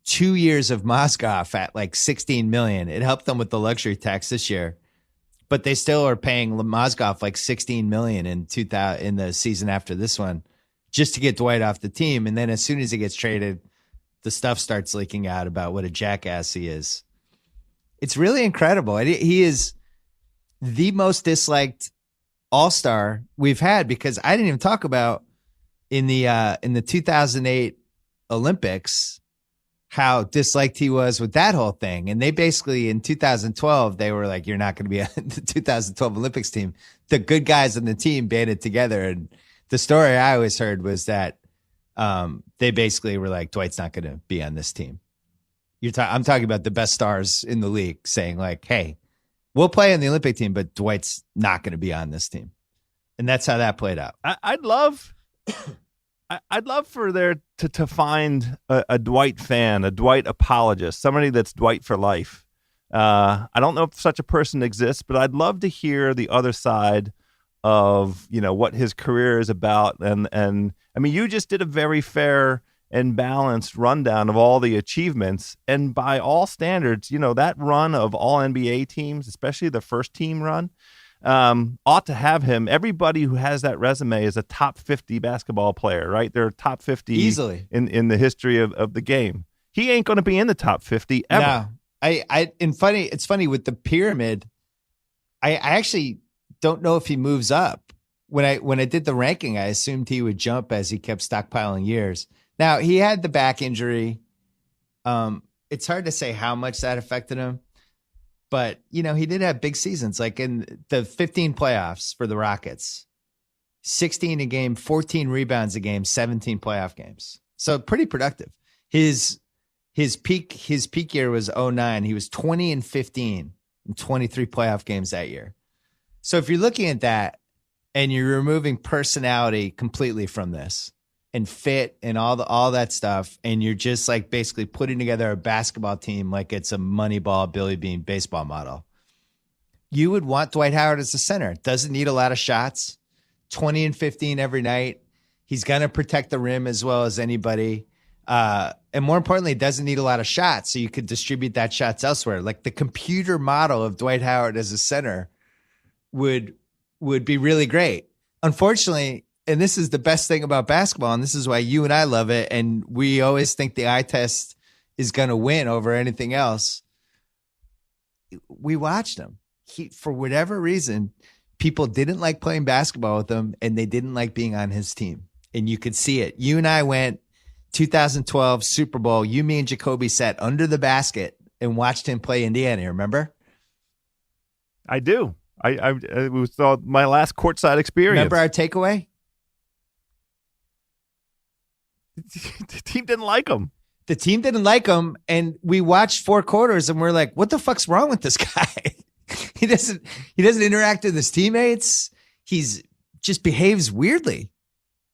2 years of Mozgov at like $16 million. It helped them with the luxury tax this year, but they still are paying Mozgov like $16 million in the season after this one, just to get Dwight off the team. And then as soon as he gets traded, the stuff starts leaking out about what a jackass he is. It's really incredible. He is the most disliked all-star we've had because I didn't even talk about in the 2008 Olympics how disliked he was with that whole thing. And they basically, in 2012, they were like, you're not going to be on the 2012 Olympics team. The good guys on the team banded together. And the story I always heard was that they basically were like, Dwight's not going to be on this team. I'm talking about the best stars in the league saying like, hey, we'll play on the Olympic team, but Dwight's not going to be on this team. And that's how that played out. I'd love for there to find a Dwight fan, a Dwight apologist, somebody that's Dwight for life. I don't know if such a person exists, but I'd love to hear the other side of, what his career is about. And I mean, you just did a very fair and balanced rundown of all the achievements. And by all standards, that run of all NBA teams, especially the first team run, ought to have him. Everybody who has that resume is a top 50 basketball player, right? They're top 50 easily in the history of the game. He ain't going to be in the top 50 ever. No. It's funny with the pyramid. I actually don't know if he moves up. When I did the ranking, I assumed he would jump as he kept stockpiling years. Now, he had the back injury. It's hard to say how much that affected him, but he did have big seasons, like in the 15 playoffs for the Rockets, 16 a game, 14 rebounds a game, 17 playoff games. So pretty productive. His peak year was 2009. He was 20 and 15 in 23 playoff games that year. So if you're looking at that and you're removing personality completely from this, and fit and all that stuff, and you're just like basically putting together a basketball team like it's a Moneyball, Billy Bean baseball model, you would want Dwight Howard as the center. Doesn't need a lot of shots, 20 and 15 every night. He's going to protect the rim as well as anybody. And more importantly, doesn't need a lot of shots, so you could distribute that shots elsewhere. Like the computer model of Dwight Howard as a center would be really great. Unfortunately, and this is the best thing about basketball, and this is why you and I love it, and we always think the eye test is going to win over anything else. We watched him. For whatever reason, people didn't like playing basketball with him, and they didn't like being on his team. And you could see it. You and I went 2012 Super Bowl. You, me, and Jacoby sat under the basket and watched him play Indiana. Remember? I do. It was my last courtside experience. Remember our takeaway? The team didn't like him. The team didn't like him, and we watched 4 quarters, and we're like, "What the fuck's wrong with this guy? He doesn't interact with his teammates. He's just behaves weirdly."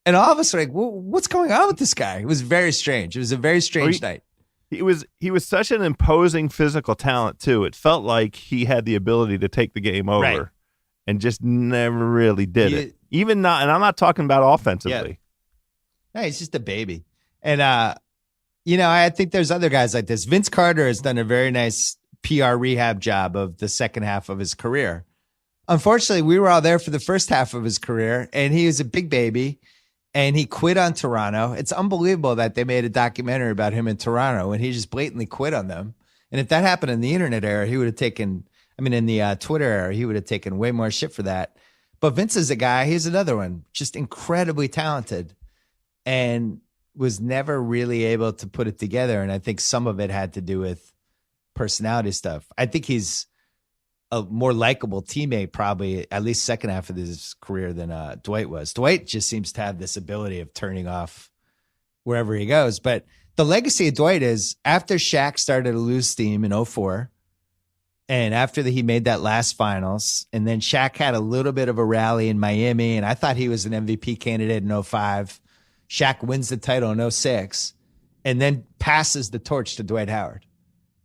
And all of us are like, well, "What's going on with this guy?" It was very strange. It was a very strange night. He was such an imposing physical talent too. It felt like he had the ability to take the game over, right, and just never really did it. Even not, and I'm not talking about offensively. Yeah. No, he's just a baby. And, I think there's other guys like this. Vince Carter has done a very nice PR rehab job of the second half of his career. Unfortunately, we were all there for the first half of his career, and he was a big baby, and he quit on Toronto. It's unbelievable that they made a documentary about him in Toronto, and he just blatantly quit on them. And if that happened in the internet era, he would have taken, in the Twitter era, he would have taken way more shit for that. But Vince is a guy, he's another one, just incredibly talented, and was never really able to put it together. And I think some of it had to do with personality stuff. I think he's a more likable teammate, probably at least second half of his career than Dwight was. Dwight just seems to have this ability of turning off wherever he goes. But the legacy of Dwight is after Shaq started to lose steam in 2004, and after he made that last finals, and then Shaq had a little bit of a rally in Miami, and I thought he was an MVP candidate in 2005. Shaq wins the title in 2006 and then passes the torch to Dwight Howard.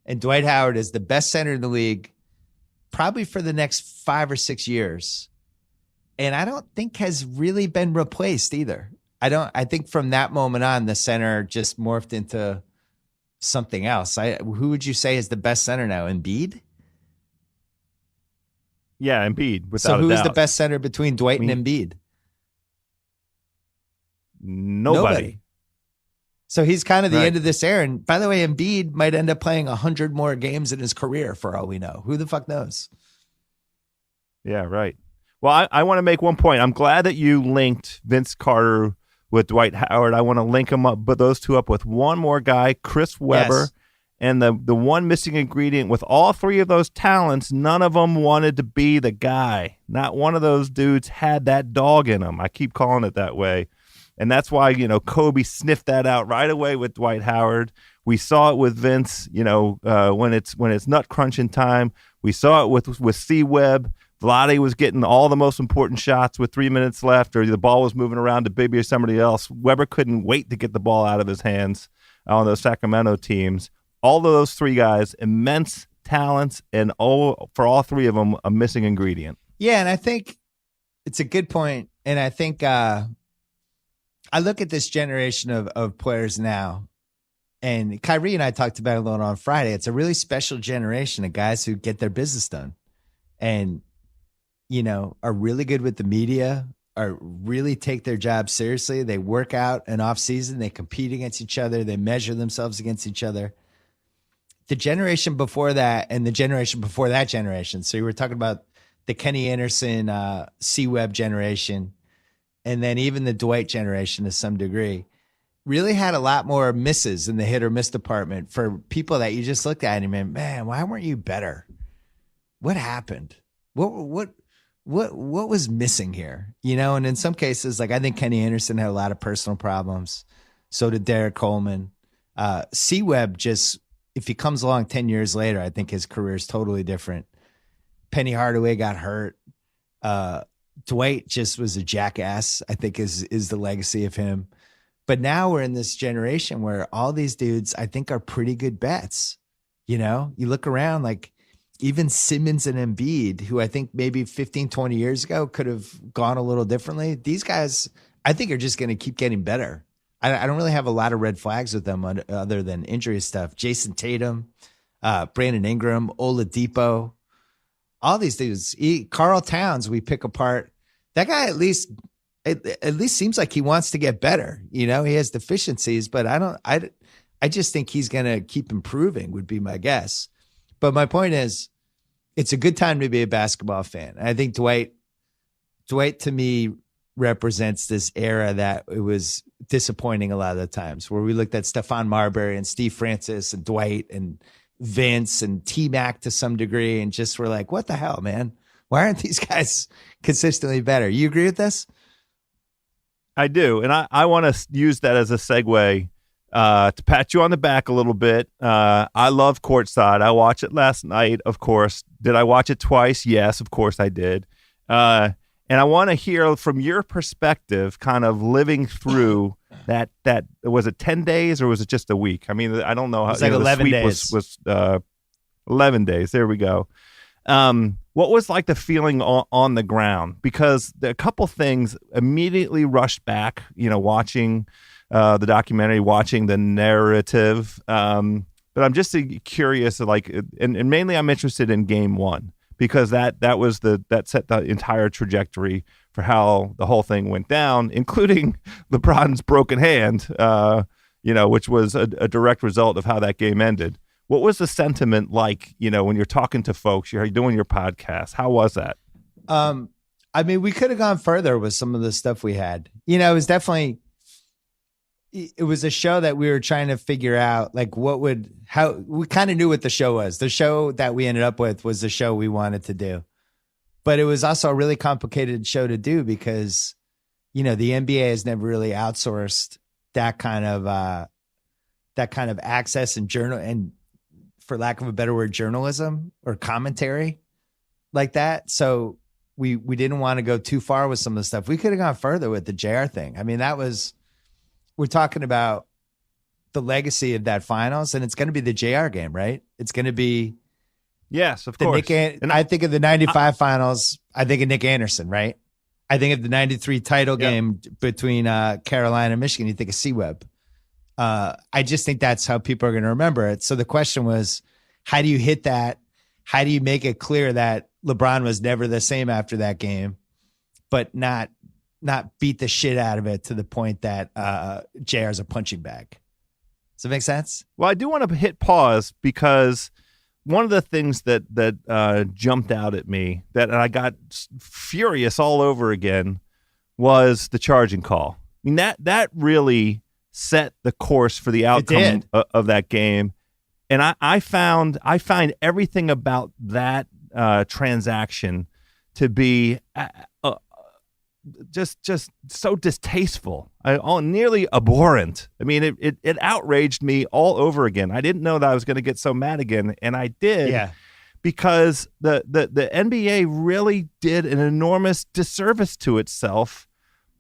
And Dwight Howard is the best center in the league probably for the next 5 or 6 years. And I don't think has really been replaced either. I think from that moment on, the center just morphed into something else. Who would you say is the best center now? Embiid? Yeah, Embiid, without a doubt. So who's the best center between Dwight and Embiid? Nobody. So he's kind of the end of this era. And by the way, Embiid might end up playing 100 more games in his career for all we know. Who the fuck knows? Yeah, right. Well, I want to make one point. I'm glad that you linked Vince Carter with Dwight Howard. I want to link them up, but those two up with one more guy, Chris Webber. Yes. And the one missing ingredient with all three of those talents, none of them wanted to be the guy. Not one of those dudes had that dog in them. I keep calling it that way. And that's why, Kobe sniffed that out right away with Dwight Howard. We saw it with Vince, when it's nut crunching time. We saw it with C-Webb. Vlade was getting all the most important shots with 3 minutes left, or the ball was moving around to Bibby or somebody else. Webber couldn't wait to get the ball out of his hands on those Sacramento teams. All of those three guys, immense talents, and for all three of them, a missing ingredient. Yeah, and I think it's a good point. And I think I look at this generation of players now, and Kyrie and I talked about it a little on Friday. It's a really special generation of guys who get their business done and, are really good with the media, or really take their job seriously. They work out an off season. They compete against each other. They measure themselves against each other. The generation before that and the generation before that generation. So you were talking about the Kenny Anderson, C-Webb generation, and then even the Dwight generation to some degree, really had a lot more misses in the hit or miss department for people that you just looked at him and, man, why weren't you better? What happened? What was missing here? And in some cases, like I think Kenny Anderson had a lot of personal problems. So did Derek Coleman. C-Webb just, if he comes along 10 years later, I think his career is totally different. Penny Hardaway got hurt. Dwight just was a jackass, I think is the legacy of him. But now we're in this generation where all these dudes, I think, are pretty good bets. You look around, like even Simmons and Embiid, who I think maybe 15, 20 years ago could have gone a little differently. These guys, I think, are just going to keep getting better. I don't really have a lot of red flags with them other than injury stuff. Jason Tatum, Brandon Ingram, Oladipo, all these dudes. Karl Towns, we pick apart. That guy at least seems like he wants to get better. He has deficiencies, but I just think he's going to keep improving would be my guess. But my point is, it's a good time to be a basketball fan. I think Dwight to me represents this era that it was disappointing a lot of the times where we looked at Stephon Marbury and Steve Francis and Dwight and Vince and T-Mac to some degree and just were like, what the hell, man? Why aren't these guys consistently better? You agree with this? I do. And I want to use that as a segue to pat you on the back a little bit. I love Courtside. I watched it last night, of course. Did I watch it twice? Yes, of course I did. And I want to hear from your perspective, kind of living through that was it 10 days or was it just a week? I mean, I don't know how. It's like 11 days. Was 11 days. There we go. What was like the feeling on the ground? Because a couple things immediately rushed back, watching the documentary, watching the narrative. But I'm just curious, like, and mainly I'm interested in game one. Because that set the entire trajectory for how the whole thing went down, including LeBron's broken hand, which was a direct result of how that game ended. What was the sentiment like, when you're talking to folks, you're doing your podcast? How was that? I mean, we could have gone further with some of the stuff we had. It was definitely. It was a show that we were trying to figure out, like how we kind of knew what the show was. The show that we ended up with was the show we wanted to do, but it was also a really complicated show to do because, the NBA has never really outsourced that kind of access and for lack of a better word, journalism or commentary like that. So we didn't want to go too far with some of the stuff. We could have gone further with the JR thing. I mean, we're talking about the legacy of that finals, and it's going to be the JR game, right? It's going to be. Yes, of course. I think of the 95 finals. I think of Nick Anderson, right? I think of the 93 title game between Carolina and Michigan. You think of C-Webb. I just think that's how people are going to remember it. So the question was, how do you hit that? How do you make it clear that LeBron was never the same after that game, but not beat the shit out of it to the point that JR is a punching bag? Does that make sense? Well, I do want to hit pause because one of the things that jumped out at me that I got furious all over again was the charging call. I mean, that really set the course for the outcome of that game. And I find everything about that transaction to be just so distasteful, nearly abhorrent. I mean, it outraged me all over again. I didn't know that I was going to get so mad again, and I did. Yeah. Because the NBA really did an enormous disservice to itself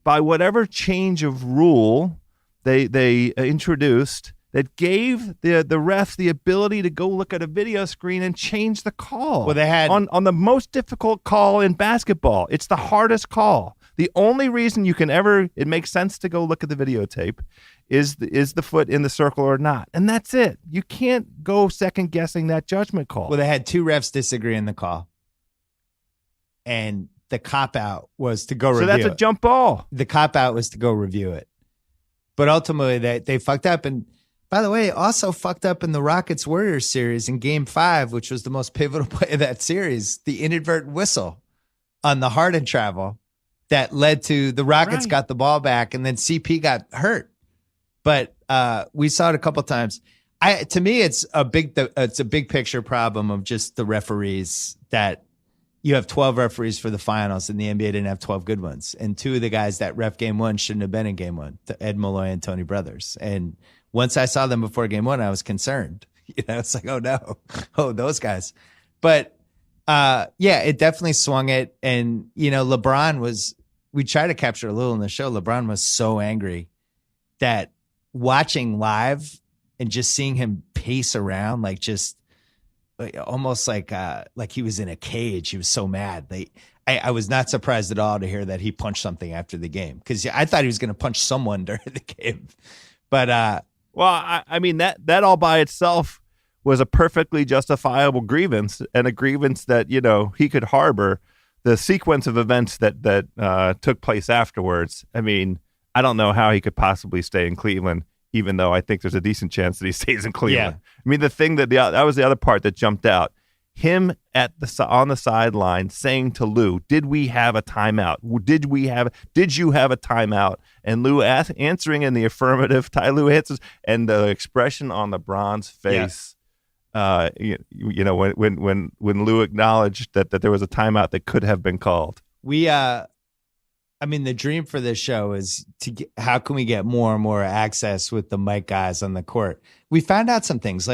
by whatever change of rule they introduced that gave the refs the ability to go look at a video screen and change the call. Well, they had on the most difficult call in basketball. It's the hardest call. The only reason it makes sense to go look at the videotape is the foot in the circle or not. And that's it. You can't go second guessing that judgment call. Well, they had two refs disagree in the call. And the cop out was to go review it. So that's a jump ball. The cop out was to go review it. But ultimately they fucked up. And by the way, also fucked up in the Rockets-Warriors series in Game 5, which was the most pivotal play of that series, the inadvertent whistle on the Harden travel that led to the Rockets got the ball back and then CP got hurt. But we saw it a couple times. To me, it's a big picture problem of just the referees, that you have 12 referees for the finals and the NBA didn't have 12 good ones. And two of the guys that ref game one shouldn't have been in game one, Ed Malloy and Tony Brothers. And once I saw them before game one, I was concerned. It's like, oh no, oh, those guys. But it definitely swung it. And, LeBron we tried to capture a little in the show. LeBron was so angry that watching live and just seeing him pace around, almost like he was in a cage. He was so mad. I was not surprised at all to hear that he punched something after the game, because I thought he was going to punch someone during the game. But I mean, that all by itself was a perfectly justifiable grievance, and a grievance that he could harbor. The sequence of events that took place afterwards. I mean, I don't know how he could possibly stay in Cleveland, even though I think there's a decent chance that he stays in Cleveland. Yeah. I mean, the thing that was the other part that jumped out. Him on the sideline saying to Lou, "Did we have a timeout? Did you have a timeout?" And Lou answering in the affirmative. Ty Lue answers, and the expression on LeBron's face. Yeah. When Lou acknowledged that there was a timeout that could have been called. The dream for this show is how can we get more and more access with the mic guys on the court? We found out some things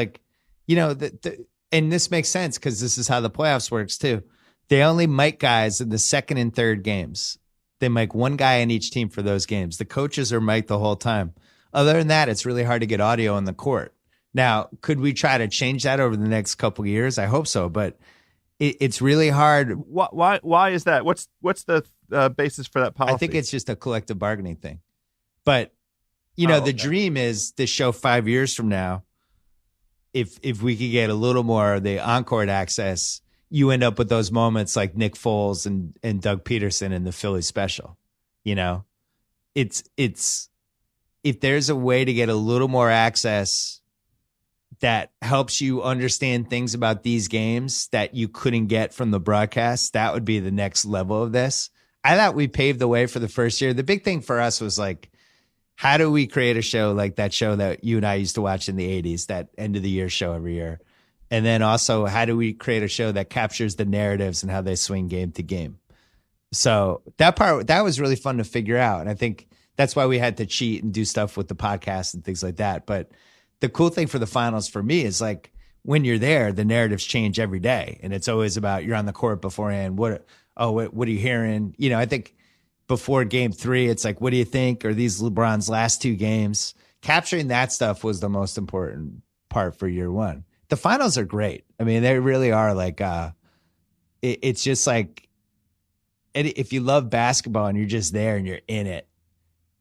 and this makes sense because this is how the playoffs works too. They only mic guys in the second and third games. They mic one guy in each team for those games. The coaches are mic'd the whole time. Other than that, it's really hard to get audio on the court. Now, could we try to change that over the next couple of years? I hope so, but it's really hard. Why is that? What's the basis for that policy? I think it's just a collective bargaining thing. But the dream is this show 5 years from now. If we could get a little more of the on-court access, you end up with those moments like Nick Foles and Doug Peterson in the Philly special. It's if there's a way to get a little more access that helps you understand things about these games that you couldn't get from the broadcast, that would be the next level of this. I thought we paved the way for the first year. The big thing for us was how do we create a show like that show that you and I used to watch in the 80s, that end of the year show every year? And then also, how do we create a show that captures the narratives and how they swing game to game? So that was really fun to figure out. And I think that's why we had to cheat and do stuff with the podcast and things like that. But the cool thing for the finals for me is when you're there, the narratives change every day. And it's always about, you're on the court beforehand. What are you hearing? I think before game 3, it's what do you think? Are these LeBron's last 2 games? Capturing that stuff was the most important part for year one. The finals are great. I mean, they really are it's just if you love basketball and you're just there and you're in it,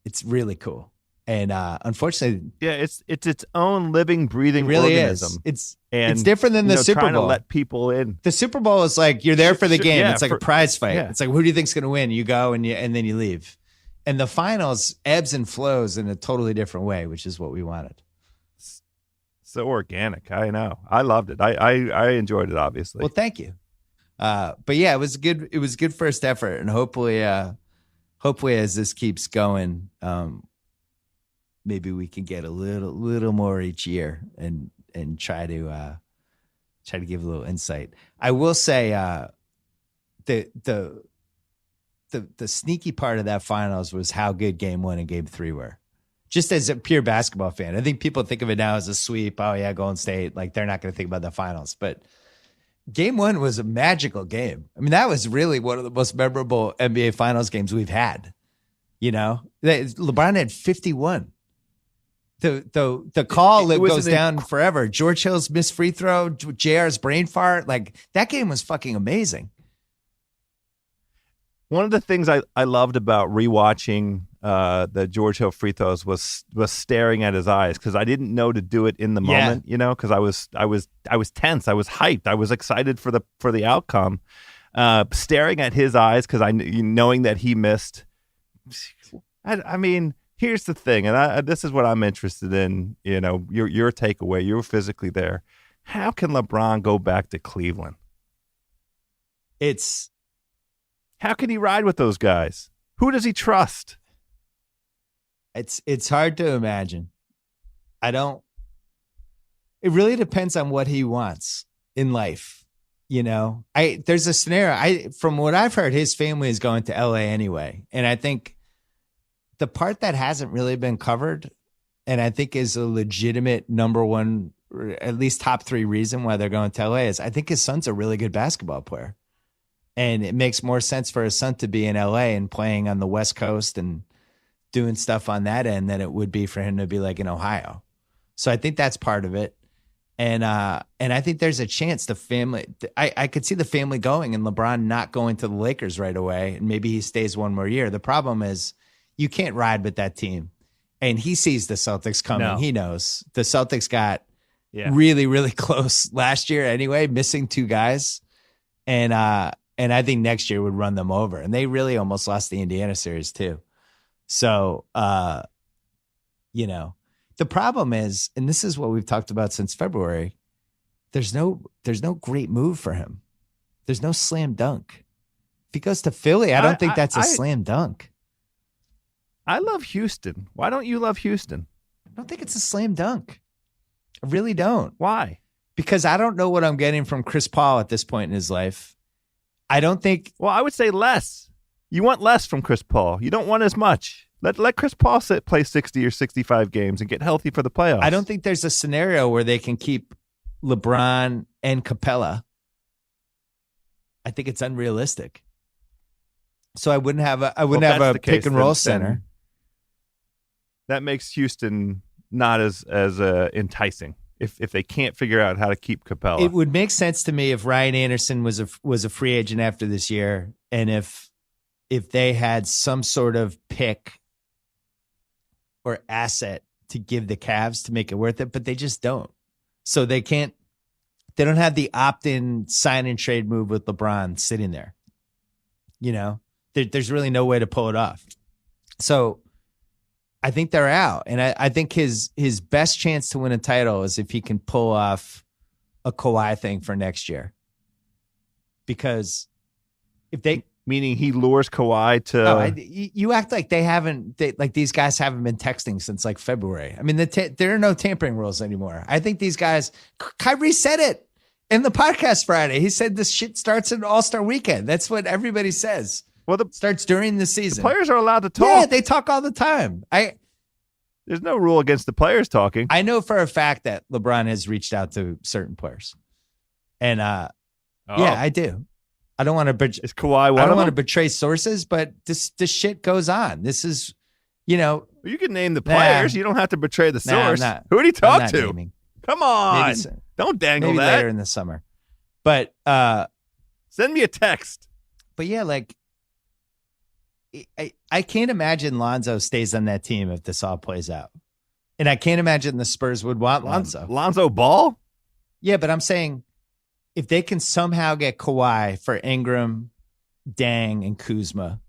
it's really cool. And unfortunately, yeah, it's own living, breathing organism. It's different than the Super Bowl. Trying to let people in. The Super Bowl is you're there for the game. Yeah, it's a prize fight. Yeah. It's who do you think's going to win? You go and then you leave. And the finals ebbs and flows in a totally different way, which is what we wanted. So organic. I know. I loved it. I enjoyed it, obviously. Well, thank you. But yeah, it was good. It was a good first effort, and hopefully as this keeps going, maybe we can get a little more each year and try to give a little insight. I will say the sneaky part of that finals was how good game 1 and game 3 were. Just as a pure basketball fan, I think people think of it now as a sweep. Oh yeah, Golden State. They're not going to think about the finals, but game 1 was a magical game. I mean, that was really one of the most memorable NBA finals games we've had. LeBron had 51. The call goes down forever. George Hill's missed free throw, JR's brain fart. That game was fucking amazing. One of the things I loved about rewatching the George Hill free throws was staring at his eyes, because I didn't know to do it in the moment, because I was tense, I was hyped, I was excited for the outcome. Staring at his eyes, because knowing that he missed. I mean, here's the thing, and this is what I'm interested in. Your takeaway. You were physically there. How can LeBron go back to Cleveland? How can he ride with those guys? Who does he trust? It's hard to imagine. I don't. It really depends on what he wants in life. There's a scenario. From what I've heard, his family is going to LA anyway. And I think the part that hasn't really been covered, and I think is a legitimate number one, or at least top 3 reason why they're going to LA, is I think his son's a really good basketball player. And it makes more sense for his son to be in LA and playing on the West Coast and doing stuff on that end than it would be for him to be like in Ohio. So I think that's part of it. And I think there's a chance the family, I could see the family going and LeBron not going to the Lakers right away. And maybe he stays one more year. The problem is you can't ride with that team. And he sees the Celtics coming. No. He knows the Celtics got really, really close last year anyway, missing 2 guys. And I think next year would run them over. And they really almost lost the Indiana series too. So, the problem is, and this is what we've talked about since February, there's no great move for him. There's no slam dunk. If he goes to Philly, I don't think that's a slam dunk. I love Houston. Why don't you love Houston? I don't think it's a slam dunk. I really don't. Why? Because I don't know what I'm getting from Chris Paul at this point in his life. I don't think. Well, I would say less. You want less from Chris Paul. You don't want as much. Let Chris Paul play 60 or 65 games and get healthy for the playoffs. I don't think there's a scenario where they can keep LeBron and Capella. I think it's unrealistic. So I wouldn't have a pick and roll center. That makes Houston not as enticing if they can't figure out how to keep Capella. It would make sense to me if Ryan Anderson was a free agent after this year, and if they had some sort of pick or asset to give the Cavs to make it worth it, but they just don't. So they don't have the opt-in sign and trade move with LeBron sitting there. There's really no way to pull it off. So I think they're out. And I think his best chance to win a title is if he can pull off a Kawhi thing for next year. Because if they... Meaning he lures Kawhi to... you act like these guys haven't been texting since like February. I mean, there are no tampering rules anymore. I think these guys... Kyrie said it in the podcast Friday. He said this shit starts in All-Star Weekend. That's what everybody says. Well, it starts during the season. The players are allowed to talk. Yeah, they talk all the time. There's no rule against the players talking. I know for a fact that LeBron has reached out to certain players. And yeah, I do. I don't want to. Is Kawhi one? I don't want to betray sources, but this shit goes on. This is, you can name the players. You don't have to betray the source. Who did he talk to? Naming. Come on, don't dangle maybe that. Later in the summer, but send me a text. But yeah, like I can't imagine Lonzo stays on that team if this all plays out, and I can't imagine the Spurs would want Lonzo. Lonzo Ball? Yeah, but I'm saying, if they can somehow get Kawhi for Ingram, Dang, and Kuzma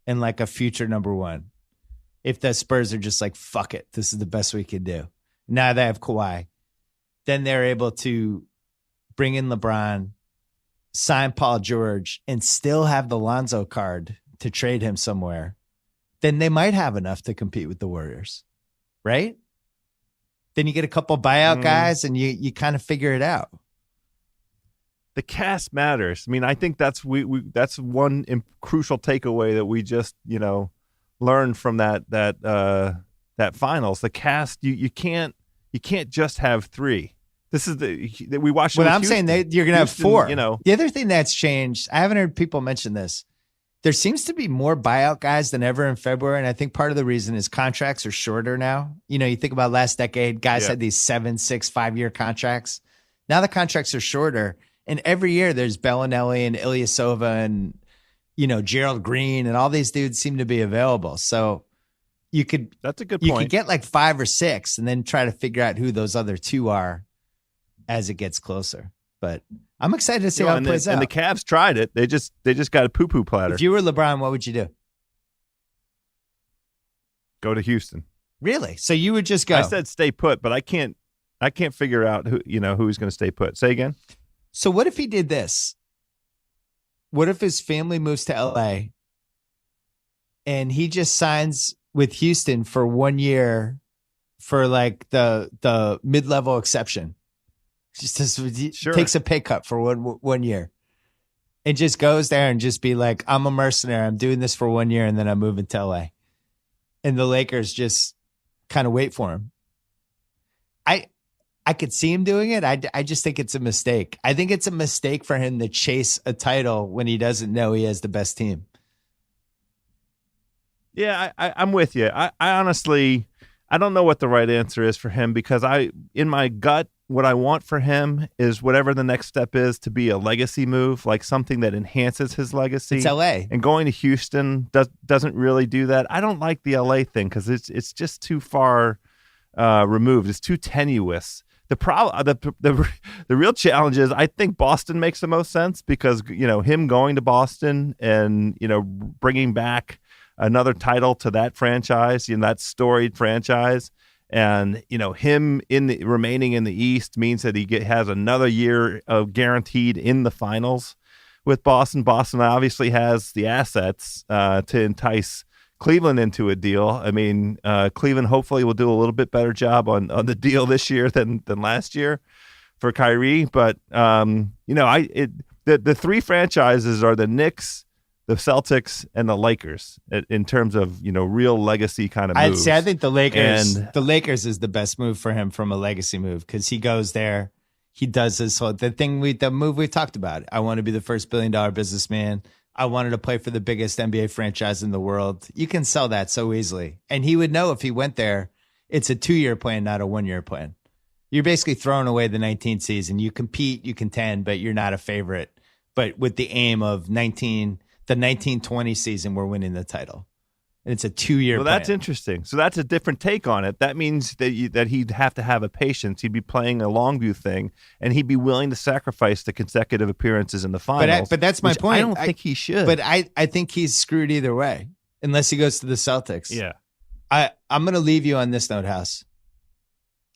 and like a future number one, if the Spurs are just like, fuck it, this is the best we can do. Now they have Kawhi. Then they're able to bring in LeBron, sign Paul George, and still have the Lonzo card to trade him somewhere. Then they might have enough to compete with the Warriors, right? Then you get a couple buyout guys and you kind of figure it out. The cast matters. I mean, I think that's that's one crucial takeaway that we just learned from that finals. The cast, you can't just have 3. This is we watched. Well, I'm saying that you're gonna have 4. The other thing that's changed, I haven't heard people mention this. There seems to be more buyout guys than ever in February, and I think part of the reason is contracts are shorter now. You think about last decade, guys had these 7, 6, 5-year contracts. Now the contracts are shorter. And every year there's Bellinelli and Ilyasova and, Gerald Green and all these dudes seem to be available. So that's a good point. You could get like 5 or 6 and then try to figure out who those other 2 are as it gets closer. But I'm excited to see how it plays out. And the Cavs tried it. They just got a poo-poo platter. If you were LeBron, what would you do? Go to Houston. Really? So you would just go? I said stay put, but I can't figure out who's going to stay put. Say again. So what if he did this? What if his family moves to LA and he just signs with Houston for 1 year for like the mid-level exception. Sure. Takes a pay cut for one year and just goes there and just be like, I'm a mercenary. I'm doing this for 1 year and then I'm moving to LA. And the Lakers just kind of wait for him. I could see him doing it. I just think it's a mistake. I think it's a mistake for him to chase a title when he doesn't know he has the best team. Yeah, I'm with you. I honestly, I don't know what the right answer is for him because in my gut, what I want for him is whatever the next step is to be a legacy move, like something that enhances his legacy. It's LA. And going to Houston doesn't really do that. I don't like the LA thing because it's just too far removed. It's too tenuous. The problem, the real challenge is I think Boston makes the most sense because, him going to Boston and, bringing back another title to that franchise, that storied franchise. And, him remaining in the East means that he has another year of guaranteed in the finals with Boston. Boston obviously has the assets to entice Cleveland into a deal. I mean, Cleveland hopefully will do a little bit better job on the deal this year than last year for Kyrie. But, the three franchises are the Knicks, the Celtics, and the Lakers in terms of, real legacy kind of moves. I think the Lakers is the best move for him from a legacy move because he goes there. He does the move we talked about. I want to be the first $1 billion businessman. I wanted to play for the biggest NBA franchise in the world. You can sell that so easily. And he would know if he went there, it's a 2-year plan, not a 1-year plan. You're basically throwing away the 19th season. You compete, you contend, but you're not a favorite. But with the aim of the 1920 season, we're winning the title. And it's a 2-year plan. Well, that's interesting. So that's a different take on it. That means that he'd have to have a patience. He'd be playing a Longview thing, and he'd be willing to sacrifice the consecutive appearances in the finals. But that's my point. I don't think he should. But I think he's screwed either way, unless he goes to the Celtics. Yeah. I'm going to leave you on this note, House.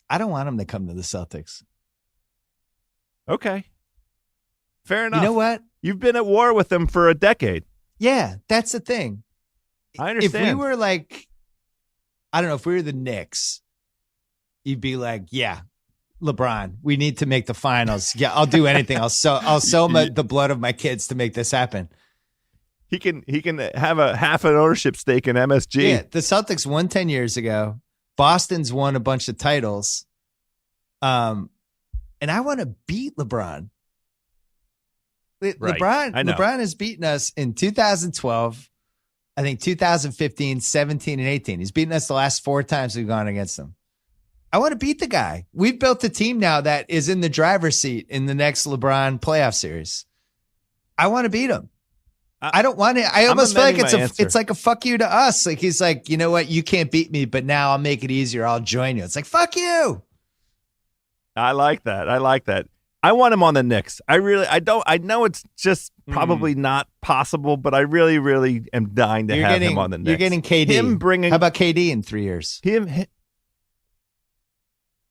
I don't want him to come to the Celtics. Okay. Fair enough. You know what? You've been at war with them for a decade. Yeah, that's the thing. I understand. If we were like, I don't know, if we were the Knicks, you'd be like, yeah, LeBron, we need to make the finals. Yeah, I'll do anything. I'll sell the blood of my kids to make this happen. He can have a half an ownership stake in MSG. Yeah, the Celtics won 10 years ago. Boston's won a bunch of titles. And I want to beat LeBron. Right. LeBron has beaten us in 2012, I think 2015, 17, and 18. He's beaten us the last 4 times we've gone against him. I want to beat the guy. We've built a team now that is in the driver's seat in the next LeBron playoff series. I want to beat him. I don't want it. I almost feel like it's like a fuck you to us. Like he's like, you know what? You can't beat me, but now I'll make it easier. I'll join you. It's like, fuck you. I like that. I want him on the Knicks. I know it's just probably not possible, but I really, really am dying to have him on the Knicks. You're getting KD. How about KD in 3 years?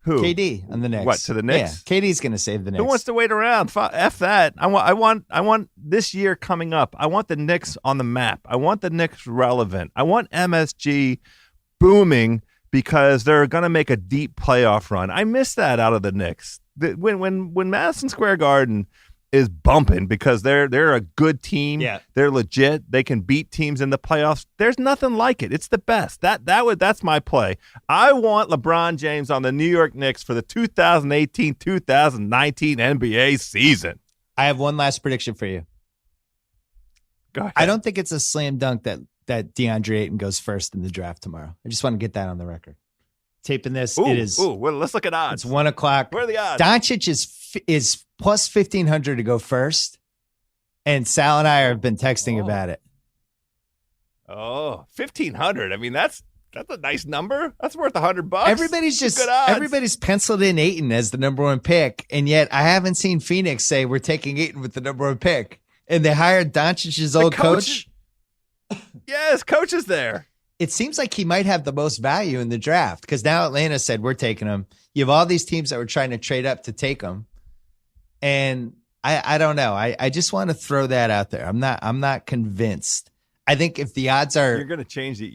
Who? KD on the Knicks. What, to the Knicks? Yeah, KD's going to save the Knicks. Who wants to wait around? F that. I want this year coming up. I want the Knicks on the map. I want the Knicks relevant. I want MSG booming because they're going to make a deep playoff run. I miss that out of the Knicks. When Madison Square Garden is bumping because they're a good team. Yeah. They're legit. They can beat teams in the playoffs. There's nothing like it. It's the best. That's my play. I want LeBron James on the New York Knicks for the 2018-2019 NBA season. I have one last prediction for you. Go ahead. I don't think it's a slam dunk that DeAndre Ayton goes first in the draft tomorrow. I just want to get that on the record. Taping this, it is. Well, let's look at odds. It's 1 o'clock. Where are the odds? Doncic is plus 1,500 to go first, and Sal and I have been texting about it. Oh, 1,500. I mean, that's a nice number. That's worth $100. Everybody's penciled in Ayton as the number 1 pick, and yet I haven't seen Phoenix say we're taking Ayton with the number 1 pick, and they hired Doncic's old coach. Yes, coach is there. It seems like he might have the most value in the draft because now Atlanta said we're taking him. You have all these teams that were trying to trade up to take him. And I don't know. I just want to throw that out there. I'm not convinced. I think if the odds You're are, going to change it.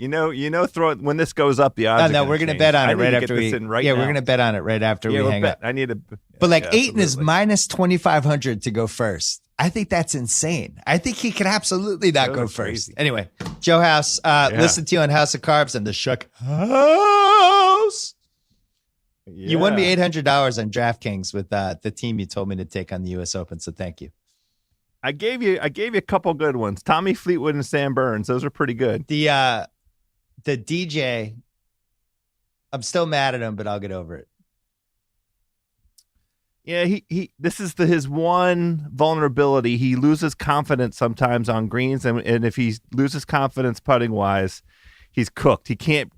Throw it when this goes up. The odds. no, we're going to bet on it right after we. We're going to bet on it right after we hang up. I need a. But like Ayton is minus 2,500 to go first. I think that's insane. I think he could absolutely not go first. Crazy. Anyway, Joe House, listen to you on House of Carbs and the Shuck House. Yeah. You won me $800 on DraftKings with the team you told me to take on the U.S. Open, so thank you. I gave you a couple good ones. Tommy Fleetwood and Sam Burns. Those are pretty good. The DJ, I'm still mad at him, but I'll get over it. Yeah, he this is his one vulnerability. He loses confidence sometimes on greens, and if he loses confidence putting wise, he's cooked. He can't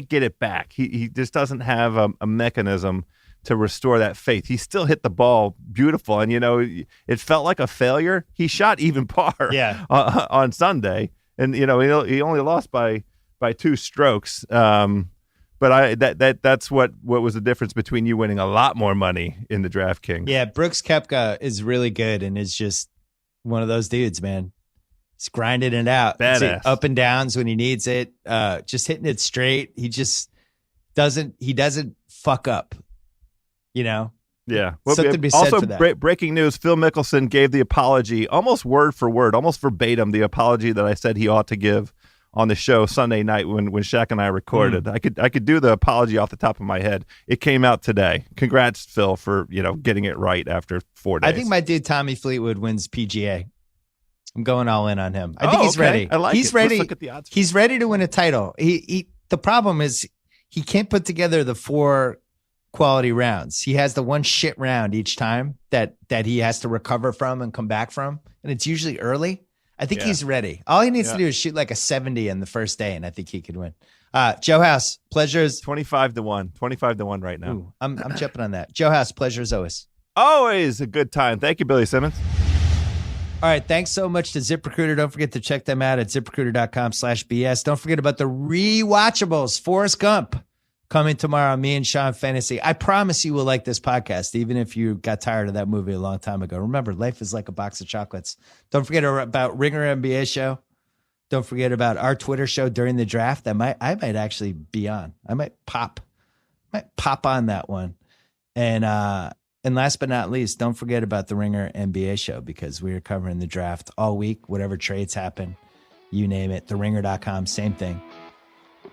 get it back. He just doesn't have a mechanism to restore that faith. He still hit the ball beautiful, and it felt like a failure. He shot even par on Sunday, and he only lost by 2 strokes. But that's what was the difference between you winning a lot more money in the DraftKings. Yeah, Brooks Koepka is really good and is just one of those dudes, man. He's grinding it out. Badass. Up and downs when he needs it. Just hitting it straight. He just doesn't fuck up. Yeah. Something to be said also, for that. Breaking news, Phil Mickelson gave the apology almost word for word, almost verbatim, the apology that I said he ought to give on the show Sunday night when Shaq and I recorded. I could do the apology off the top of my head. It came out today. Congrats, Phil, for getting it right after 4 days. I think my dude Tommy Fleetwood wins PGA. I'm going all in on him. I think he's ready. I like he's it. ready. Let's look at the odds. He's ready to win a title. The problem is he can't put together the 4 quality rounds. He has the one shit round each time that he has to recover from and come back from, and it's usually early. I think he's ready. All he needs to do is shoot like a 70 in the first day, and I think he could win. Joe House, pleasures. 25-1. 25-1 right now. Ooh, I'm jumping on that. Joe House, pleasure as always. Always a good time. Thank you, Billy Simmons. All right. Thanks so much to ZipRecruiter. Don't forget to check them out at ZipRecruiter.com/BS. Don't forget about the rewatchables. Forrest Gump coming tomorrow on Me and Sean Fantasy. I promise you will like this podcast, even if you got tired of that movie a long time ago. Remember, life is like a box of chocolates. Don't forget about Ringer NBA show. Don't forget about our Twitter show during the draft. I might actually be on. I might pop on that one. And last but not least, don't forget about the Ringer NBA show, because we are covering the draft all week. Whatever trades happen, you name it. TheRinger.com, same thing.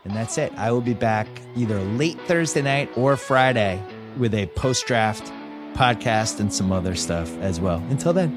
And that's it. I will be back either late Thursday night or Friday with a post-draft podcast and some other stuff as well. Until then,